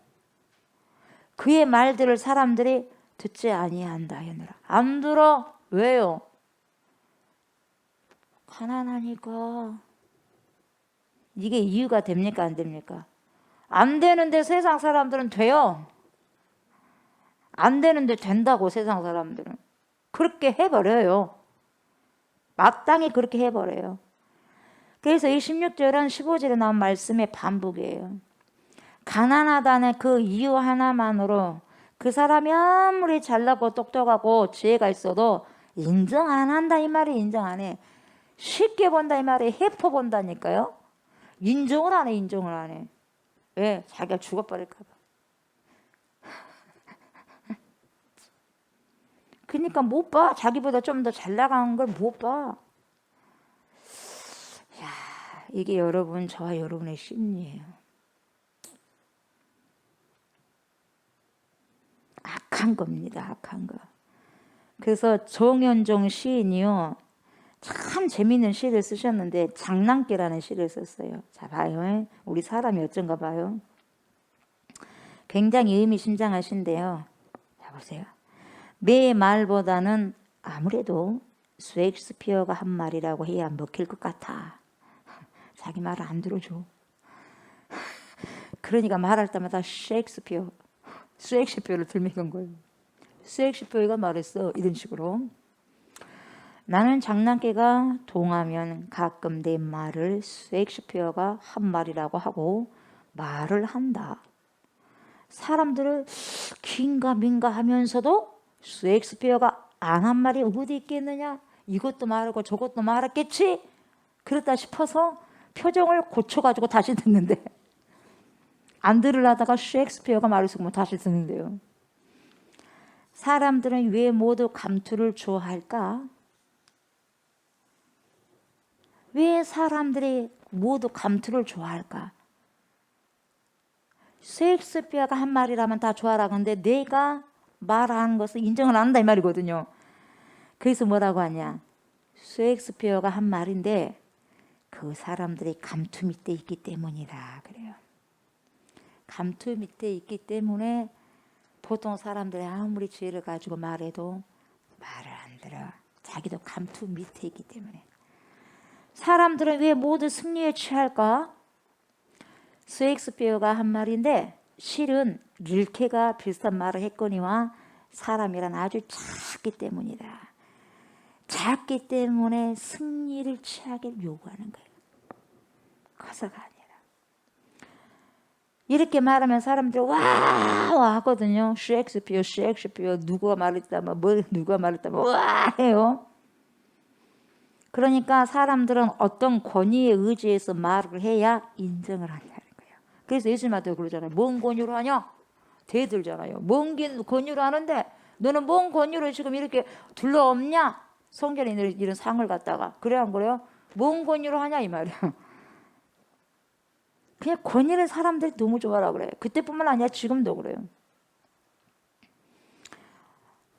그의 말들을 사람들이 듣지 아니한다 하느라. 안 들어. 왜요? 가난하니까. 이게 이유가 됩니까? 안 됩니까? 안 되는데 세상 사람들은 돼요. 안 되는데 된다고 세상 사람들은. 그렇게 해버려요. 마땅히 그렇게 해버려요. 그래서 이 16절은 15절에 나온 말씀의 반복이에요. 가난하다는 그 이유 하나만으로 그 사람이 아무리 잘나고 똑똑하고 지혜가 있어도 인정 안 한다 이 말이 인정 안 해. 쉽게 본다 이 말이 해퍼 본다니까요. 인정을 안 해. 인정을 안 해. 왜? 자기가 죽어버릴까 봐. 그러니까 못 봐. 자기보다 좀 더 잘 나가는 걸 못 봐. 야, 이게 여러분 저와 여러분의 심리예요. 악한 겁니다. 악한 거. 그래서 정현종 시인이요. 참 재미있는 시를 쓰셨는데 장난기라는 시를 썼어요. 자 봐요. 우리 사람이 어쩐가 봐요. 굉장히 의미심장하신데요. 자 보세요. 내 말보다는 아무래도 셰익스피어가 한 말이라고 해야 먹힐 것 같아. 자기 말을 안 들어줘. 그러니까 말할 때마다 셰익스피어를 들먹인 거예요. 셰익스피어가 말했어. 이런 식으로. 나는 장난기가 동하면 가끔 내 말을 셰익스피어가 한 말이라고 하고 말을 한다. 사람들을 긴가민가 하면서도 셰익스피어가 안 한 말이 어디 있겠느냐? 이것도 말하고 저것도 말했겠지? 그렇다 싶어서 표정을 고쳐가지고 다시 듣는데 안 들으려다가 셰익스피어가 말을 쓰고 다시 듣는데요. 사람들은 왜 모두 감투를 좋아할까? 왜 사람들이 모두 감투를 좋아할까? 셰익스피어가 한 말이라면 다 좋아라는데 내가 말하는 것을 인정을 안 한다 이 말이거든요. 그래서 뭐라고 하냐? 셰익스피어가 한 말인데 그 사람들이 감투 밑에 있기 때문이다 그래요. 감투 밑에 있기 때문에 보통 사람들이 아무리 지혜를 가지고 말해도 말을 안 들어. 자기도 감투 밑에 있기 때문에. 사람들은 왜 모두 승리에 취할까? 셰익스피어가 한 말인데 실은 릴케가 비슷한 말을 했거니와 사람이란 아주 작기 때문이다. 작기 때문에 승리를 취하길 요구하는 거예요. 커서가 아니라. 이렇게 말하면 사람들이 와 하거든요. 셰익스피어 누가 말했다면 누가 말했다면 와 해요. 그러니까 사람들은 어떤 권위에 의지해서 말을 해야 인정을 한다는 거예요. 그래서 예수님한테 그러잖아요. 뭔 권유로 하냐? 대들잖아요. 뭔 권유로 하는데 너는 뭔 권유로 지금 이렇게 둘러엎냐? 성경에 이런 상을 갖다가 그래 안 그래요? 뭔 권유로 하냐 이 말이야. 그냥 권위를 사람들이 너무 좋아하라 그래요. 그때뿐만 아니라 지금도 그래요.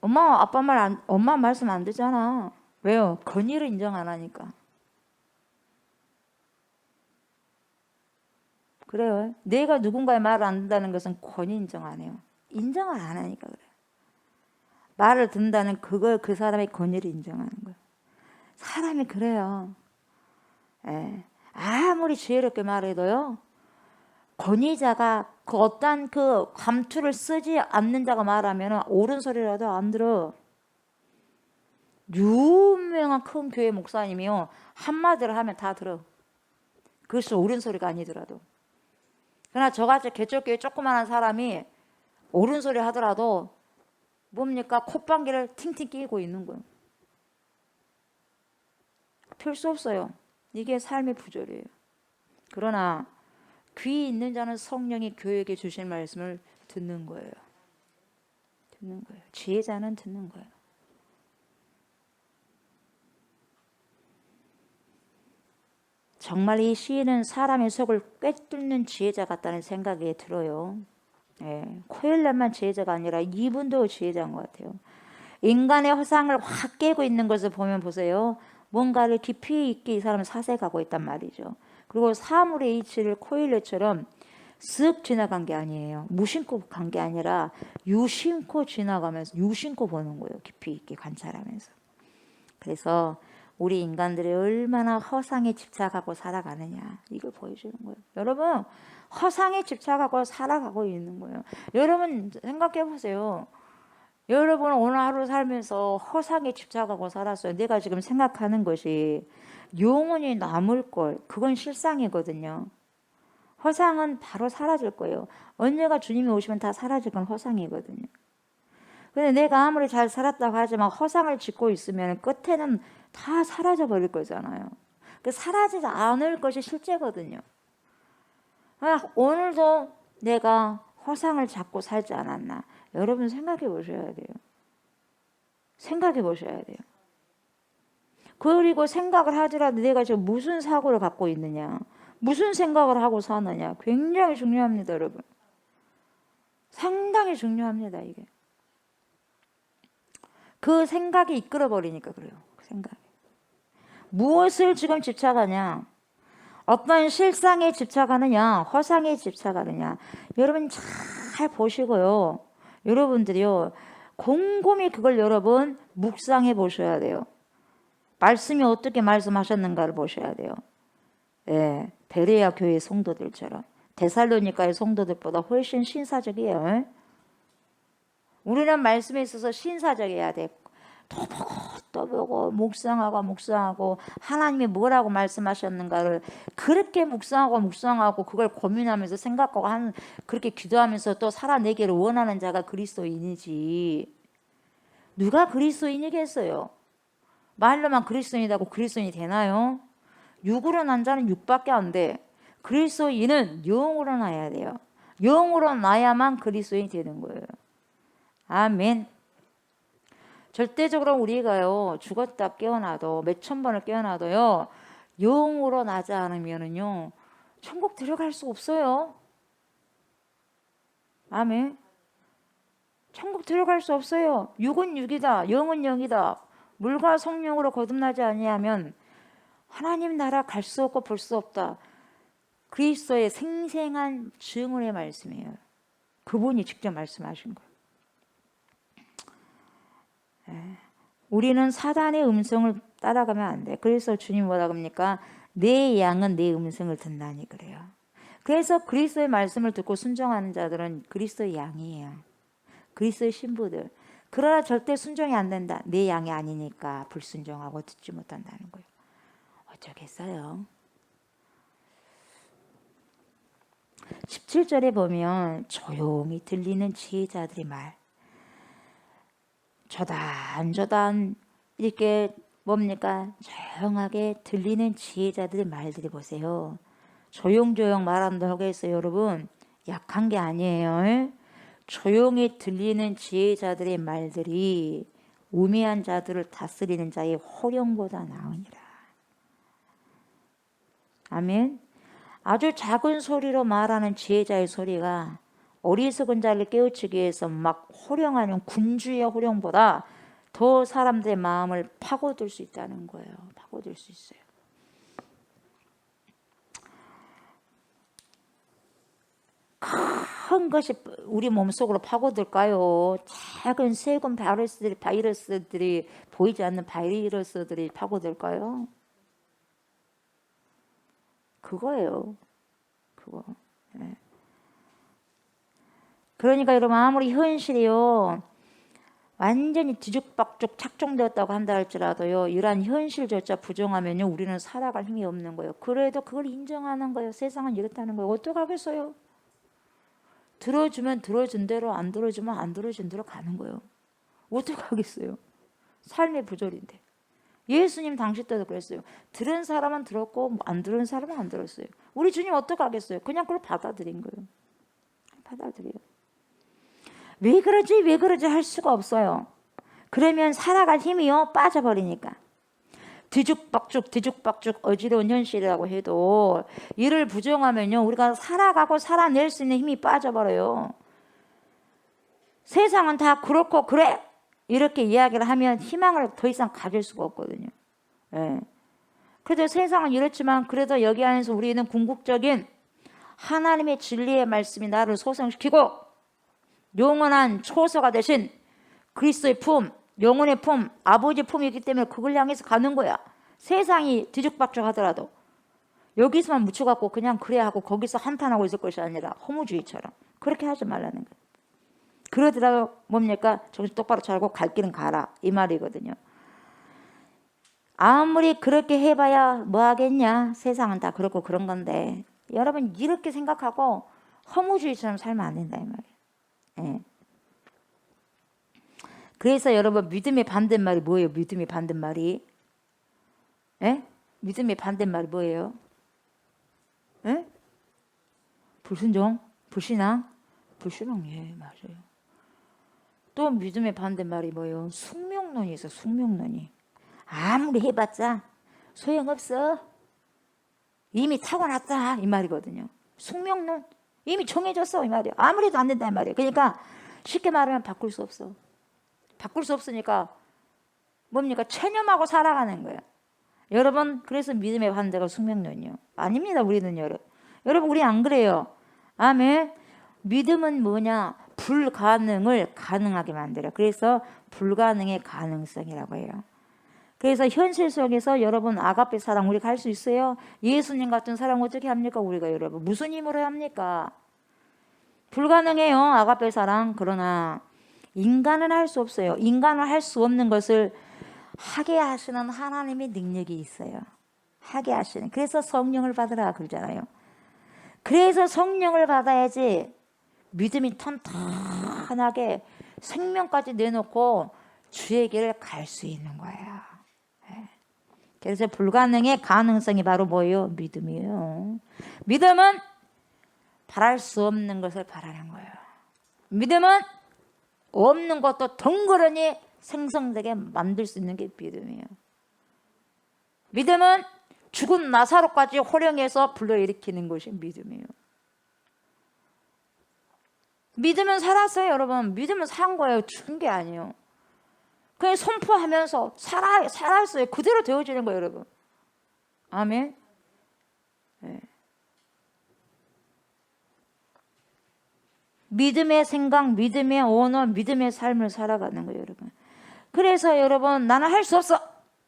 엄마 말씀 안 듣잖아. 왜요? 권위를 인정 안 하니까. 그래요. 내가 누군가의 말을 안 듣는다는 것은 권위 인정 안 해요. 인정을 안 하니까 그래요. 말을 듣는다는 그걸 그 사람의 권위를 인정하는 거예요. 사람이 그래요. 예. 아무리 지혜롭게 말해도요. 권위자가 그 어떤 그 감투를 쓰지 않는 자가 말하면 옳은 소리라도 안 들어. 유명한 큰 교회 목사님이요. 한마디를 하면 다 들어. 그것이 옳은 소리가 아니더라도. 그러나 저같이 개척교회 조그마한 사람이 옳은 소리 하더라도 뭡니까? 콧방귀를 팅팅 끼고 있는 거예요. 별 수 없어요. 이게 삶의 부조리예요. 그러나 귀 있는 자는 성령이 교회에게 주신 말씀을 듣는 거예요. 듣는 거예요. 지혜자는 듣는 거예요. 정말 이 시인은 사람의 속을 꿰뚫는 지혜자 같다는 생각이 들어요. 예, 코엘렛만 지혜자가 아니라 이분도 지혜자인 것 같아요. 인간의 허상을 확 깨고 있는 것을 보면 보세요. 뭔가를 깊이 있게 이 사람은 사색하고 있단 말이죠. 그리고 사물의 이치를 코엘렛처럼 쓱 지나간 게 아니에요. 무심코 간 게 아니라 유심코 지나가면서 유심코 보는 거예요. 깊이 있게 관찰하면서. 그래서 우리 인간들이 얼마나 허상에 집착하고 살아가느냐 이걸 보여주는 거예요. 여러분 허상에 집착하고 살아가고 있는 거예요. 여러분 생각해 보세요. 여러분 오늘 하루 살면서 허상에 집착하고 살았어요. 내가 지금 생각하는 것이 영원히 남을 걸, 그건 실상이거든요. 허상은 바로 사라질 거예요. 언제가 주님이 오시면 다 사라질 건 허상이거든요. 근데 내가 아무리 잘 살았다고 하지만 허상을 짓고 있으면 끝에는 다 사라져 버릴 거잖아요. 그 사라지지 않을 것이 실제거든요. 오늘도 내가 허상을 잡고 살지 않았나? 여러분 생각해 보셔야 돼요. 생각해 보셔야 돼요. 그리고 생각을 하더라도 내가 지금 무슨 사고를 갖고 있느냐, 무슨 생각을 하고 사느냐, 굉장히 중요합니다, 여러분. 상당히 중요합니다, 이게. 그 생각이 이끌어버리니까 그래요. 그 생각이. 무엇을 지금 집착하냐? 어떤 실상에 집착하느냐, 허상에 집착하느냐. 여러분 잘 보시고요. 여러분들이요, 곰곰이 그걸 여러분 묵상해 보셔야 돼요. 말씀이 어떻게 말씀하셨는가를 보셔야 돼요. 예, 베레아 교회 성도들처럼 데살로니가의 성도들보다 훨씬 신사적이에요. 우리는 말씀에 있어서 신사적이어야 돼. 또 보고 묵상하고 하나님이 뭐라고 말씀하셨는가를 그렇게 묵상하고 그걸 고민하면서 생각하고 그렇게 기도하면서 또 살아내기를 원하는 자가 그리스도인이지. 누가 그리스도인이겠어요? 말로만 그리스도인이라고 그리스도인이 되나요? 육으로 난 자는 육밖에 안 돼. 그리스도인은 영으로 나야 돼요. 영으로 나야만 그리스도인이 되는 거예요. 아멘. 절대적으로 우리가요, 죽었다 깨어나도 몇천 번을 깨어나도요, 영으로 나지 않으면은요, 천국 들어갈 수 없어요. 아멘. 천국 들어갈 수 없어요. 육은 육이다, 영은 영이다. 물과 성령으로 거듭나지 아니하면 하나님 나라 갈 수 없고 볼 수 없다. 그리스도의 생생한 증언의 말씀이에요. 그분이 직접 말씀하신 거예요. 우리는 사단의 음성을 따라가면 안 돼. 그래서 주님 뭐라 그럽니까? 내 양은 내 음성을 듣나니 그래요. 그래서 그리스도의 말씀을 듣고 순종하는 자들은 그리스도의 양이에요. 그리스도의 신부들. 그러나 절대 순종이 안 된다. 내 양이 아니니까 불순종하고 듣지 못한다는 거예요. 어쩌겠어요. 17절에 보면 조용히 들리는 지혜자들의 말. 조단 이렇게 뭡니까? 조용하게 들리는 지혜자들의 말들이 보세요. 조용조용 말한다고 해서 여러분 약한 게 아니에요. 조용히 들리는 지혜자들의 말들이 우매한 자들을 다스리는 자의 호령보다 나으니라. 아멘. 아주 작은 소리로 말하는 지혜자의 소리가 어리석은 자를 깨우치기 위해서 막 호령하는 군주의 호령보다 더 사람들의 마음을 파고들 수 있다는 거예요. 파고들 수 있어요. 큰 것이 우리 몸속으로 파고들까요? 작은 세균 바이러스들이 보이지 않는 바이러스들이 파고들까요? 그거예요. 그거. 네. 그러니까 여러분 아무리 현실이요 완전히 뒤죽박죽 착종되었다고 한다 할지라도요 이러한 현실조차 부정하면요 우리는 살아갈 힘이 없는 거예요. 그래도 그걸 인정하는 거예요. 세상은 이렇다는 거예요. 어떡하겠어요? 들어주면 들어준 대로, 안 들어주면 안 들어준 대로 가는 거예요. 어떡하겠어요? 삶의 부조리인데. 예수님 당시 때도 그랬어요. 들은 사람은 들었고 안 들은 사람은 안 들었어요. 우리 주님 어떡하겠어요? 그냥 그걸 받아들인 거예요. 받아들여요. 왜 그러지 할 수가 없어요. 그러면 살아갈 힘이요 빠져버리니까. 뒤죽박죽 어지러운 현실이라고 해도 이를 부정하면요 우리가 살아가고 살아낼 수 있는 힘이 빠져버려요. 세상은 다 그렇고 그래 이렇게 이야기를 하면 희망을 더 이상 가질 수가 없거든요. 예. 그래도 세상은 이렇지만 그래도 여기 안에서 우리는 궁극적인 하나님의 진리의 말씀이 나를 소생시키고 영원한 초소가 되신 그리스도의 품, 영혼의 품, 아버지 품이기 때문에 그걸 향해서 가는 거야. 세상이 뒤죽박죽 하더라도 여기서만 묻혀갖고 그냥 그래 하고 거기서 한탄하고 있을 것이 아니라 허무주의처럼 그렇게 하지 말라는 거야. 그러더라도 뭡니까? 정신 똑바로 차리고 갈 길은 가라 이 말이거든요. 아무리 그렇게 해봐야 뭐 하겠냐. 세상은 다 그렇고 그런 건데 여러분 이렇게 생각하고 허무주의처럼 살면 안 된다 이 말이에요. 예. 그래서 여러분 믿음의 반대말이 뭐예요? 믿음의 반대말이 예? 믿음의 반대말이 뭐예요? 예? 불순종? 불신앙? 불신앙. 예, 맞아요. 또 믿음의 반대말이 뭐예요? 숙명론이 있어. 숙명론이. 아무리 해봤자 소용없어. 이미 타고났다 이 말이거든요. 숙명론 이미 정해졌어 이 말이에요. 아무리 해도 안 된다 이 말이에요. 그러니까 쉽게 말하면 바꿀 수 없어. 바꿀 수 없으니까 뭡니까? 체념하고 살아가는 거예요. 여러분 그래서 믿음의 반대가 숙명론이요. 아닙니다. 우리는 여러분 우리 안 그래요. 아멘. 믿음은 뭐냐? 불가능을 가능하게 만들어요. 그래서 불가능의 가능성이라고 해요. 그래서 현실 속에서 여러분 아가페 사랑 우리가 할 수 있어요? 예수님 같은 사랑 어떻게 합니까? 우리가 여러분 무슨 힘으로 합니까? 불가능해요. 아가페 사랑. 그러나 인간은 할 수 없어요. 인간은 할 수 없는 것을 하게 하시는 하나님의 능력이 있어요. 하게 하시는. 그래서 성령을 받으라 그러잖아요. 그래서 성령을 받아야지 믿음이 탄탄하게 생명까지 내놓고 주의 길을 갈 수 있는 거예요. 그래서 불가능의 가능성이 바로 뭐예요? 믿음이에요. 믿음은 바랄 수 없는 것을 바라는 거예요. 믿음은 없는 것도 덩그러니 생성되게 만들 수 있는 게 믿음이에요. 믿음은 죽은 나사로까지 호령해서 불러일으키는 것이 믿음이에요. 믿음은 살았어요, 여러분. 믿음은 산 거예요. 죽은 게 아니에요. 그냥 선포하면서 살았어요. 그대로 되어지는 거예요, 여러분. 아멘. 네. 믿음의 생각, 믿음의 언어, 믿음의 삶을 살아가는 거예요, 여러분. 그래서 여러분 나는 할 수 없어.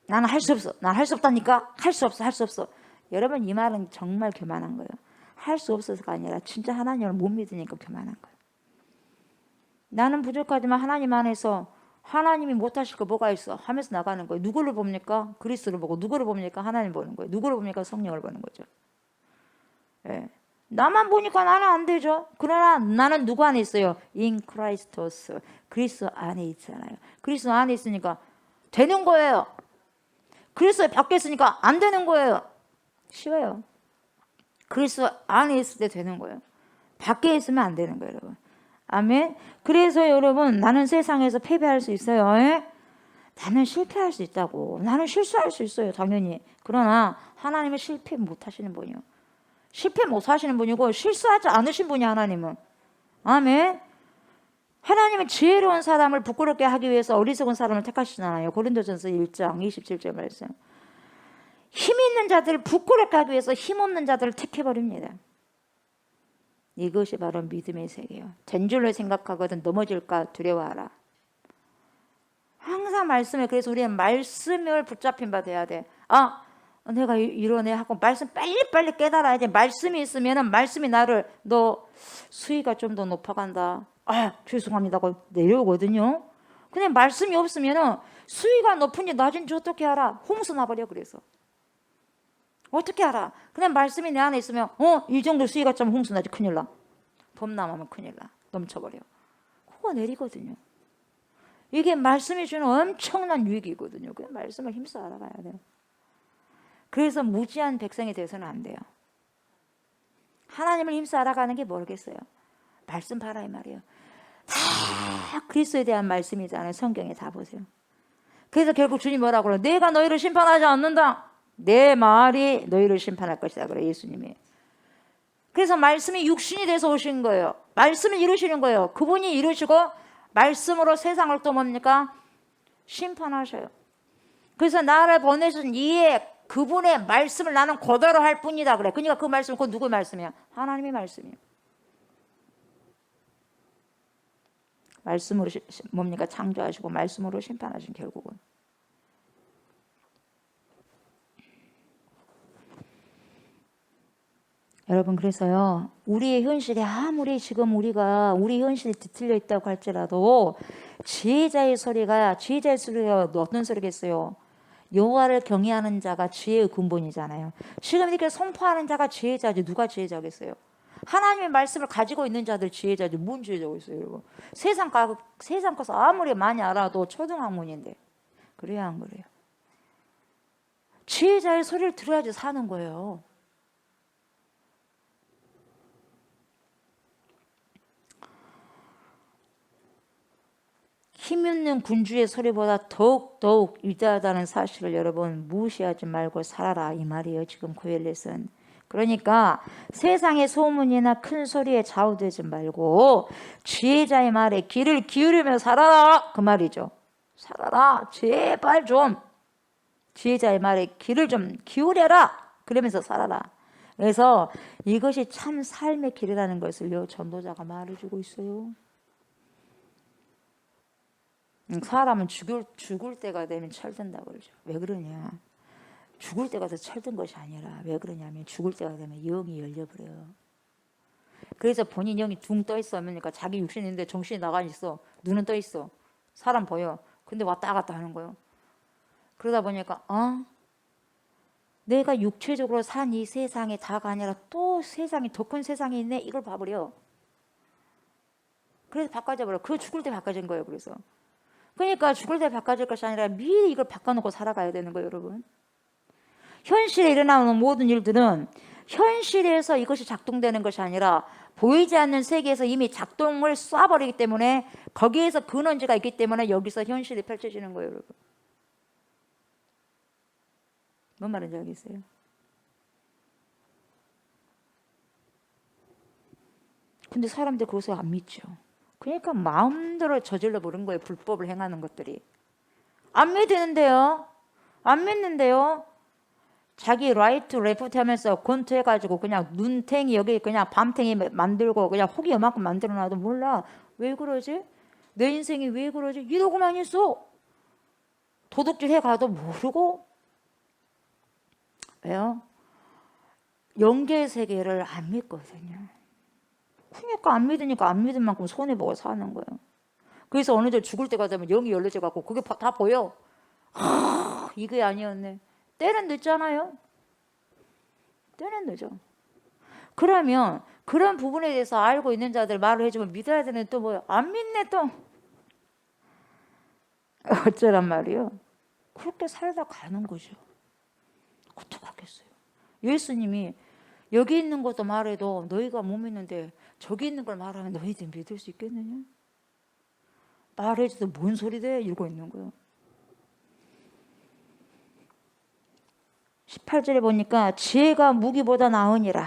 나는 할 수 없어. 나는 할 수 없다니까. 할 수 없어. 할 수 없어. 여러분 이 말은 정말 교만한 거예요. 할 수 없어서가 아니라 진짜 하나님을 못 믿으니까 교만한 거예요. 나는 부족하지만 하나님 안에서 하나님이 못하실 거 뭐가 있어 하면서 나가는 거예요. 누구를 봅니까? 그리스도를 보고. 누구를 봅니까? 하나님 보는 거예요. 누구를 봅니까? 성령을 보는 거죠. 예. 나만 보니까 나는 안 되죠. 그러나 나는 누구 안에 있어요? In Christos. 그리스도 안에 있잖아요. 그리스도 안에 있으니까 되는 거예요. 그리스도 밖에 있으니까 안 되는 거예요. 쉬워요. 그리스도 안에 있을 때 되는 거예요. 밖에 있으면 안 되는 거예요, 여러분. 아멘. 그래서 여러분 나는 세상에서 패배할 수 있어요. 예? 나는 실패할 수 있다고. 나는 실수할 수 있어요, 당연히. 그러나 하나님은 실패 못 하시는 분이요. 실패 못 하시는 분이고 실수하지 않으신 분이 하나님은. 아멘. 하나님은 지혜로운 사람을 부끄럽게 하기 위해서 어리석은 사람을 택하시잖아요. 고린도전서 1장 27절 말씀. 힘 있는 자들을 부끄럽게 하기 위해서 힘 없는 자들을 택해버립니다. 이것이 바로 믿음의 세계예요. 된 줄로 생각하거든 넘어질까 두려워하라. 항상 말씀에. 그래서 우리는 말씀을 붙잡힌 바 돼야 돼. 내가 이러네 하고 말씀 빨리빨리 깨달아야 돼. 말씀이 있으면 말씀이 나를 너 수위가 좀 더 높아간다. 죄송합니다 하고 내려오거든요. 근데 말씀이 없으면 수위가 높은지 낮은지 어떻게 알아? 홍수 나버려. 그래서 어떻게 알아? 그냥 말씀이 내 안에 있으면 이 정도 수위가 좀 홍수 나지. 큰일 나. 범람하면 큰일 나. 넘쳐버려. 그거 내리거든요. 이게 말씀이 주는 엄청난 유익이거든요. 그 말씀을 힘써 알아가야 돼요. 그래서 무지한 백성이 돼서는 안 돼요. 하나님을 힘써 알아가는 게 뭐겠어요? 말씀 봐라 이 말이에요. 다 그리스도에 대한 말씀이잖아요. 성경에 다 보세요. 그래서 결국 주님 뭐라고 그래요? 내가 너희를 심판하지 않는다. 내 말이 너희를 심판할 것이다 그래요, 예수님이. 그래서 말씀이 육신이 돼서 오신 거예요. 말씀을 이루시는 거예요. 그분이 이루시고 말씀으로 세상을 또 뭡니까? 심판하셔요. 그래서 나를 보내신 이에 그분의 말씀을 나는 그대로 할 뿐이다 그래. 그러니까 그 말씀은 그 누구의 말씀이야? 하나님의 말씀이에요. 말씀으로 뭡니까? 창조하시고 말씀으로 심판하신 결국은. 여러분, 그래서요, 우리의 현실이 아무리 지금 우리 현실이 뒤틀려 있다고 할지라도 지혜자의 소리가 어떤 소리겠어요? 여호와를 경외하는 자가 지혜의 근본이잖아요. 지금 이렇게 선포하는 자가 지혜자지. 누가 지혜자겠어요? 하나님의 말씀을 가지고 있는 자들 지혜자지. 뭔 지혜자가 있어요, 여러분? 세상 가서 아무리 많이 알아도 초등학문인데. 그래야 안 그래요? 지혜자의 소리를 들어야지 사는 거예요. 힘 있는 군주의 소리보다 더욱 위대하다는 사실을 여러분 무시하지 말고 살아라, 이 말이에요. 지금 고엘렛은. 그러니까 세상의 소문이나 큰 소리에 좌우되지 말고 지혜자의 말에 귀를 기울이며 살아라, 그 말이죠. 살아라, 제발 좀 지혜자의 말에 귀를 좀 기울여라, 그러면서 살아라. 그래서 이것이 참 삶의 길이라는 것을요, 전도자가 말해주고 있어요. 사람은 죽을 때가 되면 철든다고 그러죠. 왜 그러냐? 죽을 때가 더 철든 것이 아니라 왜 그러냐면 죽을 때가 되면 영이 열려버려요. 그래서 본인 영이 둥 떠 있어. 그러니까 자기 육신이 있는데 정신이 나가 있어. 눈은 떠 있어. 사람 보여. 근데 왔다 갔다 하는 거예요. 그러다 보니까 내가 육체적으로 산 이 세상이 다가 아니라 또 세상이 더 큰 세상이 있네. 이걸 봐버려. 그래서 바꿔져 버려. 그 죽을 때 바꿔진 거예요. 그러니까 죽을 때 바꿔질 것이 아니라 미리 이걸 바꿔놓고 살아가야 되는 거예요, 여러분. 현실에 일어나는 모든 일들은 현실에서 이것이 작동되는 것이 아니라 보이지 않는 세계에서 이미 작동을 쏴버리기 때문에 거기에서 근원지가 있기 때문에 여기서 현실이 펼쳐지는 거예요, 여러분. 뭔 말인지 알겠어요? 근데 사람들 그것을 안 믿죠. 그러니까 마음대로 저질러 버린 거예요. 불법을 행하는 것들이. 안 믿는데요. 자기 라이트 레프트 하면서 권투해가지고 그냥 눈탱이 여기 그냥 밤탱이 만들고 그냥 혹이 요만큼 만들어놔도 몰라. 왜 그러지? 내 인생이 왜 그러지? 이러고만 있어. 도둑질 해가도 모르고. 왜요? 영계 세계를 안 믿거든요. 그러니까 안 믿으니까 안 믿은 만큼 손해보고 사는 거예요. 그래서 어느 날 죽을 때가 되면 영이 열려져 갖고 그게 다 보여. 이게 아니었네. 때는 늦잖아요. 때는 늦어. 그러면 그런 부분에 대해서 알고 있는 자들 말을 해주면 믿어야 되는 또 뭐야? 안 믿네 또. 어쩌란 말이요? 그렇게 살다 가는 거죠. 어떡하겠어요? 예수님이 여기 있는 것도 말해도 너희가 못 믿는데 저기 있는 걸 말하면 너희들 믿을 수 있겠느냐? 말해줘도 뭔 소리 돼? 이러고 있는 거예요. 18절에 보니까 지혜가 무기보다 나으니라.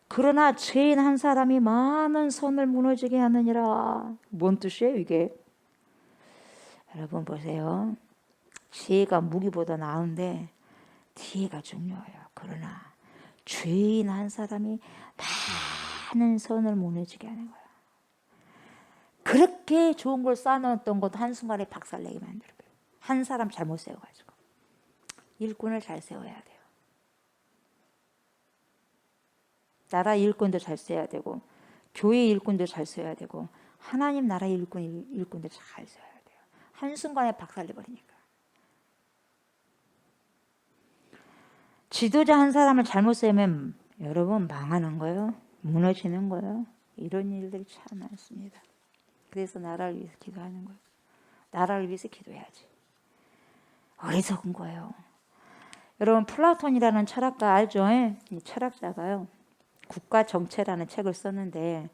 그러나 죄인 한 사람이 많은 선을 무너지게 하느니라. 뭔 뜻이에요 이게? 여러분 보세요. 지혜가 무기보다 나은데 뒤가 중요해요. 그러나 죄인 한 사람이 많은 선을 무너지게 하는 거야. 그렇게 좋은 걸 쌓아놨던 것도 한순간에 박살내게 만들어요. 한 사람 잘못 세워가지고. 일꾼을 잘 세워야 돼요. 나라 일꾼도 잘 세워야 되고 교회 일꾼도 잘 세워야 되고 하나님 나라 일꾼도 잘 세워야 돼요. 한순간에 박살내버리니까. 지도자 한 사람을 잘못 세우면 여러분 망하는 거예요. 무너지는 거예요. 이런 일들이 참 많습니다. 그래서 나라를 위해서 기도하는 거예요. 나라를 위해서 기도해야지. 어리석은 거예요. 여러분 플라톤이라는 철학가 알죠? 이 철학자가요. 국가 정체라는 책을 썼는데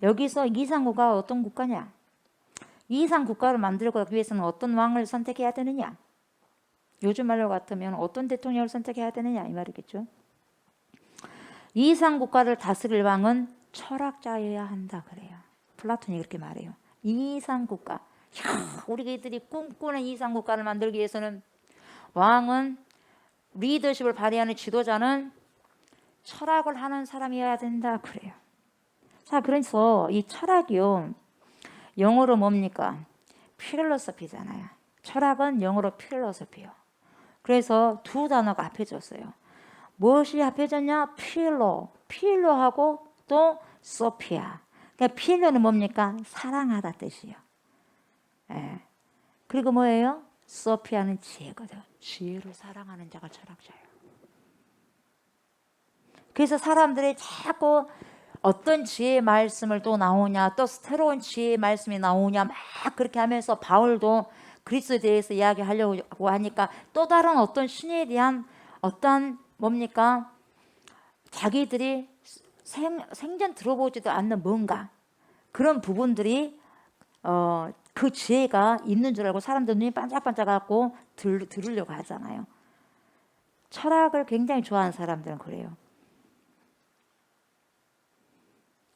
여기서 이상국가가 어떤 국가냐? 이상 국가를 만들고 하기 위해서는 어떤 왕을 선택해야 되느냐? 요즘 말로 같으면 어떤 대통령을 선택해야 되느냐 이 말이겠죠. 이상 국가를 다스릴 왕은 철학자여야 한다 그래요. 플라톤이 그렇게 말해요. 이상 국가. 우리들이 꿈꾸는 이상 국가를 만들기 위해서는 왕은 리더십을 발휘하는 지도자는 철학을 하는 사람이어야 된다 그래요. 자, 그래서 이 철학이요. 영어로 뭡니까? 필로소피잖아요. 철학은 영어로 필로소피요. 그래서 두 단어가 합해졌어요. 무엇이 합해졌냐? 필로하고 또 소피아. 그러니까 필로는 뭡니까? 사랑하다 뜻이요. 예. 그리고 뭐예요? 소피아는 지혜거든. 지혜를 사랑하는 자가 철학자예요. 그래서 사람들이 자꾸 어떤 지혜의 말씀을 또 나오냐, 또 새로운 지혜의 말씀이 나오냐, 막 그렇게 하면서 바울도 그리스도에 대해서 이야기하려고 하니까 또 다른 어떤 신에 대한 어떤 뭡니까? 자기들이 생전 들어보지도 않는 뭔가 그런 부분들이 그 지혜가 있는 줄 알고 사람들 눈이 반짝반짝하고 들으려고 하잖아요. 철학을 굉장히 좋아하는 사람들은 그래요.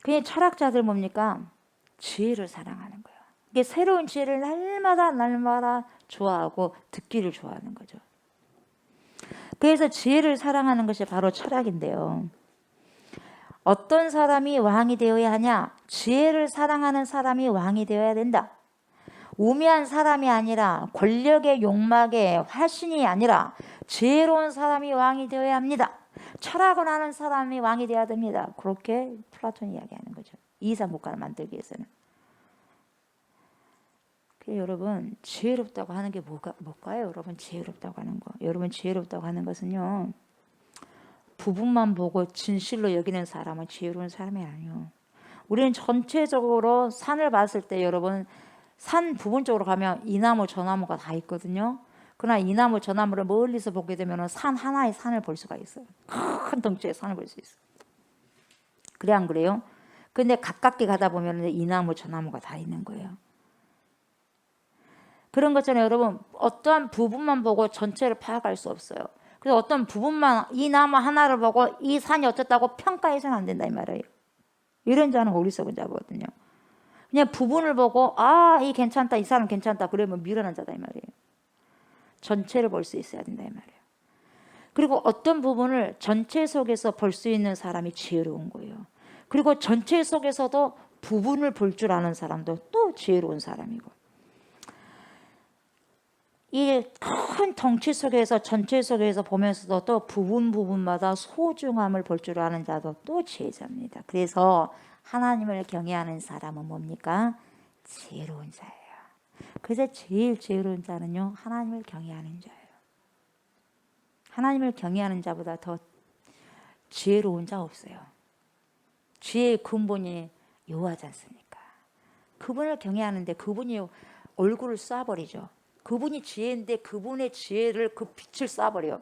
그냥 철학자들 뭡니까? 지혜를 사랑하는 거예요. 이게 새로운 지혜를 날마다 좋아하고 듣기를 좋아하는 거죠. 그래서 지혜를 사랑하는 것이 바로 철학인데요. 어떤 사람이 왕이 되어야 하냐? 지혜를 사랑하는 사람이 왕이 되어야 된다. 우매한 사람이 아니라 권력의 욕망의 화신이 아니라 지혜로운 사람이 왕이 되어야 합니다. 철학을 하는 사람이 왕이 되어야 됩니다. 그렇게 플라톤이 이야기하는 거죠. 이상 국가를 만들기 위해서는. 그래서 여러분 지혜롭다고 하는 게 뭘까요? 여러분 지혜롭다고 하는 거. 여러분 지혜롭다고 하는 것은요. 부분만 보고 진실로 여기는 사람은 지혜로운 사람이 아니에요. 우리는 전체적으로 산을 봤을 때 여러분 산 부분적으로 가면 이 나무 저 나무가 다 있거든요. 그러나 이 나무 저 나무를 멀리서 보게 되면 산 하나의 산을 볼 수가 있어요. 큰 덩치의 산을 볼 수 있어요. 그래 안 그래요? 근데 가깝게 가다 보면 이 나무 저 나무가 다 있는 거예요. 그런 것처럼 여러분 어떠한 부분만 보고 전체를 파악할 수 없어요. 그래서 어떤 부분만 이 나무 하나를 보고 이 산이 어떻다고 평가해서는 안 된다 이 말이에요. 이런 자는 어리석은 자거든요. 그냥 부분을 보고 이 괜찮다 이 사람 괜찮다 그러면 미련한 자다 이 말이에요. 전체를 볼 수 있어야 된다 이 말이에요. 그리고 어떤 부분을 전체 속에서 볼 수 있는 사람이 지혜로운 거예요. 그리고 전체 속에서도 부분을 볼 줄 아는 사람도 또 지혜로운 사람이고 이 큰 덩치 속에서 전체 속에서 보면서도 또 부분마다 소중함을 볼 줄 아는 자도 또 지혜자입니다. 그래서 하나님을 경외하는 사람은 뭡니까? 지혜로운 자예요. 그래서 제일 지혜로운 자는요 하나님을 경외하는 자예요. 하나님을 경외하는 자보다 더 지혜로운 자 없어요. 지혜의 근본이 여호와지 않습니까? 그분을 경외하는데 그분이 얼굴을 쏴버리죠. 그분이 지혜인데 그분의 지혜를 그 빛을 쏴버려.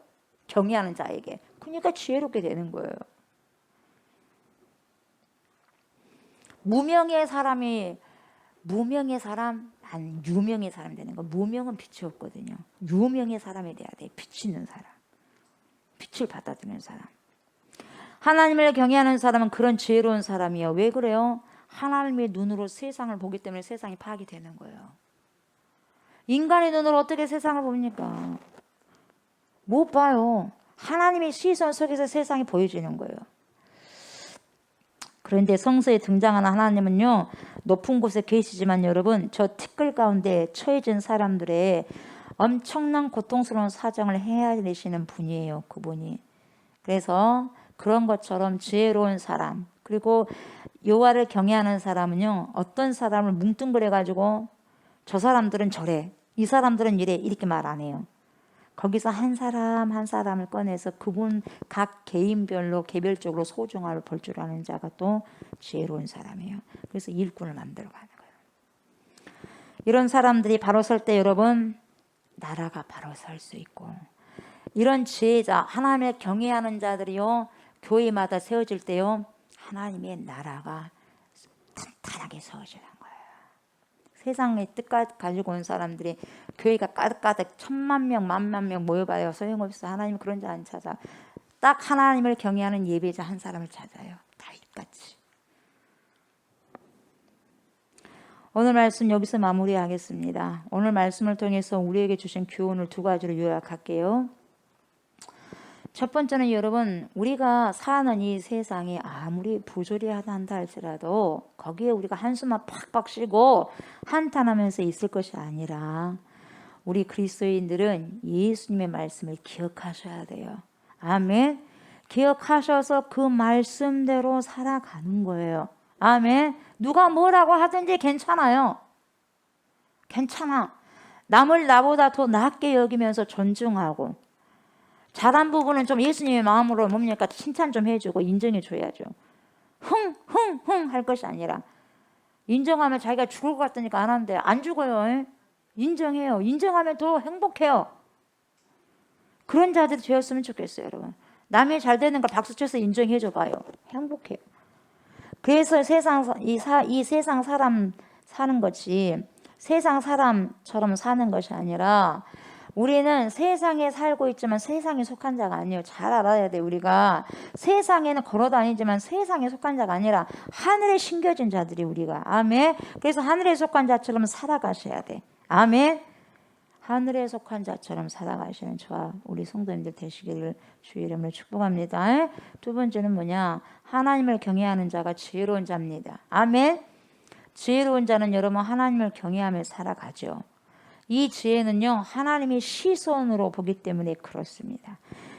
경외하는 자에게. 그러니까 지혜롭게 되는 거예요. 무명의 사람 아니 유명의 사람이 되는 거. 무명은 빛이 없거든요. 유명의 사람이 돼야 돼. 빛이 있는 사람. 빛을 받아들이는 사람. 하나님을 경외하는 사람은 그런 지혜로운 사람이에요. 왜 그래요? 하나님의 눈으로 세상을 보기 때문에 세상이 파악이 되는 거예요. 인간의 눈으로 어떻게 세상을 봅니까? 못 봐요. 하나님의 시선 속에서 세상이 보여지는 거예요. 그런데 성서에 등장하는 하나님은요 높은 곳에 계시지만 여러분 저 티끌 가운데 처해진 사람들의 엄청난 고통스러운 사정을 헤아리시는 분이에요. 그분이. 그래서 그런 것처럼 지혜로운 사람 그리고 여호와를 경외하는 사람은요 어떤 사람을 뭉뚱그려 가지고 저 사람들은 저래 이 사람들은 이래 이렇게 말 안 해요. 거기서 한 사람 한 사람을 꺼내서 그분 각 개인별로 개별적으로 소중함을 볼 줄 아는 자가 또 지혜로운 사람이에요. 그래서 일꾼을 만들어 가는 거예요. 이런 사람들이 바로 설 때 여러분 나라가 바로 설 수 있고 이런 지혜자 하나님을 경외하는 자들이요 교회마다 세워질 때요 하나님의 나라가 탄탄하게 세워지는 거예요. 세상의 뜻까지 가지고 온 사람들이 교회가 가득가득 10,000명, 10,000명 모여봐요. 소용없어. 하나님 그런 자 안 찾아. 딱 하나님을 경외하는 예배자 한 사람을 찾아요. 다윗같이. 오늘 말씀 여기서 마무리하겠습니다. 오늘 말씀을 통해서 우리에게 주신 교훈을 두 가지로 요약할게요. 첫 번째는 여러분 우리가 사는 이 세상이 아무리 부조리하다 한다 할지라도 거기에 우리가 한숨만 팍팍 쉬고 한탄하면서 있을 것이 아니라 우리 그리스도인들은 예수님의 말씀을 기억하셔야 돼요. 아멘. 기억하셔서 그 말씀대로 살아가는 거예요. 아멘. 누가 뭐라고 하든지 괜찮아요. 괜찮아. 남을 나보다 더 낫게 여기면서 존중하고, 잘한 부분은 좀 예수님의 마음으로 뭡니까? 칭찬 좀 해주고 인정해 줘야죠. 흥 할 것이 아니라, 인정하면 자기가 죽을 것 같으니까 안 하는데 안 죽어요. 인정해요. 인정하면 더 행복해요. 그런 자들이 되었으면 좋겠어요, 여러분. 남이 잘 되는 걸 박수쳐서 인정해 줘봐요. 행복해요. 그래서 이 세상 사람 사는 것이 세상 사람처럼 사는 것이 아니라, 우리는 세상에 살고 있지만 세상에 속한 자가 아니에요. 잘 알아야 돼. 우리가 세상에는 걸어 다니지만 세상에 속한 자가 아니라 하늘에 심겨진 자들이 우리가. 아멘. 그래서 하늘에 속한 자처럼 살아가셔야 돼. 아멘. 하늘에 속한 자처럼 살아가시는 저와 우리 성도님들 되시기를 주의 이름으로 축복합니다. 두 번째는 뭐냐? 하나님을 경외하는 자가 지혜로운 자입니다. 아멘. 지혜로운 자는 여러분 하나님을 경외하며 살아가죠. 이 지혜는요, 하나님의 시선으로 보기 때문에 그렇습니다.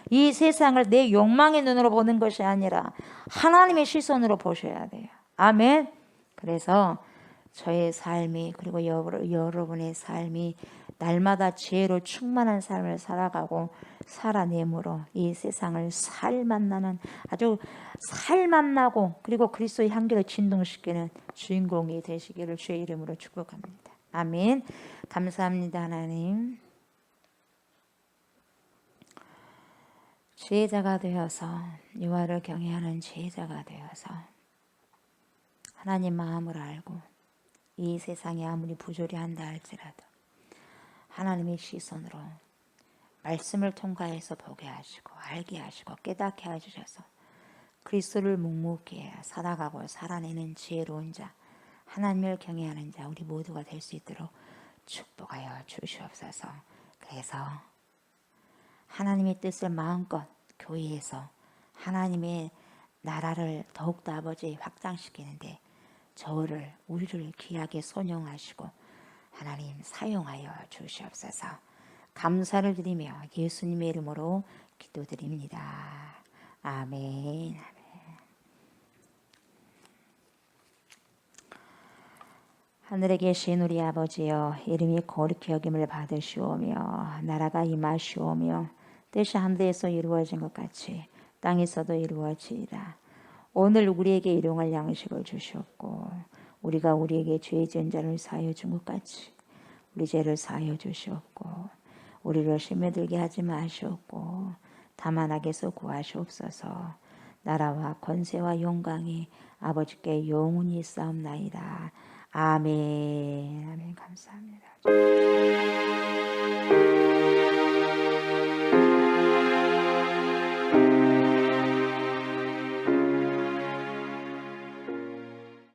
이 세상을 내 욕망의 눈으로 보는 것이 아니라 하나님의 시선으로 보셔야 돼요. 아멘. 그래서 저의 삶이, 그리고 여러분의 삶이 날마다 지혜로 충만한 삶을 살아가고 살아내므로 이 세상을 살맛나는, 아주 살맛나고 그리고 그리스도의 향기를 진동시키는 주인공이 되시기를 주의 이름으로 축복합니다. 아멘. 감사합니다, 하나님. 지혜자가 되어서, 여호와를 경외하는 지혜자가 되어서 하나님 마음을 알고, 이 세상이 아무리 부조리 한다 할지라도 하나님의 시선으로 말씀을 통과해서 보게 하시고 알게 하시고 깨닫게 해주셔서 그리스도를 묵묵히 살아가고 살아내는 지혜로운 자, 하나님을 경외하는 자 우리 모두가 될 수 있도록 축복하여 주시옵소서. 그래서 하나님의 뜻을 마음껏 교회에서 하나님의 나라를 더욱더 아버지 확장시키는데 우리를 귀하게 선용하시고 하나님 사용하여 주시옵소서. 감사를 드리며 예수님의 이름으로 기도드립니다. 아멘. 하늘에 계신 우리 아버지여, 이름이 거룩히 여김을 받으시오며 나라가 임하시오며 뜻이 하늘에서 이루어진 것 같이 땅에서도 이루어지이다. 오늘 우리에게 일용할 양식을 주시옵고 우리가 우리에게 죄 지은 자를 사하여 준 것 같이 우리 죄를 사하여 주시옵고 우리를 시험에 들게 하지 마시옵고 다만 악에서 구하시옵소서. 나라와 권세와 영광이 아버지께 영원히 있사옵나이다. 아멘. 아멘. 감사합니다.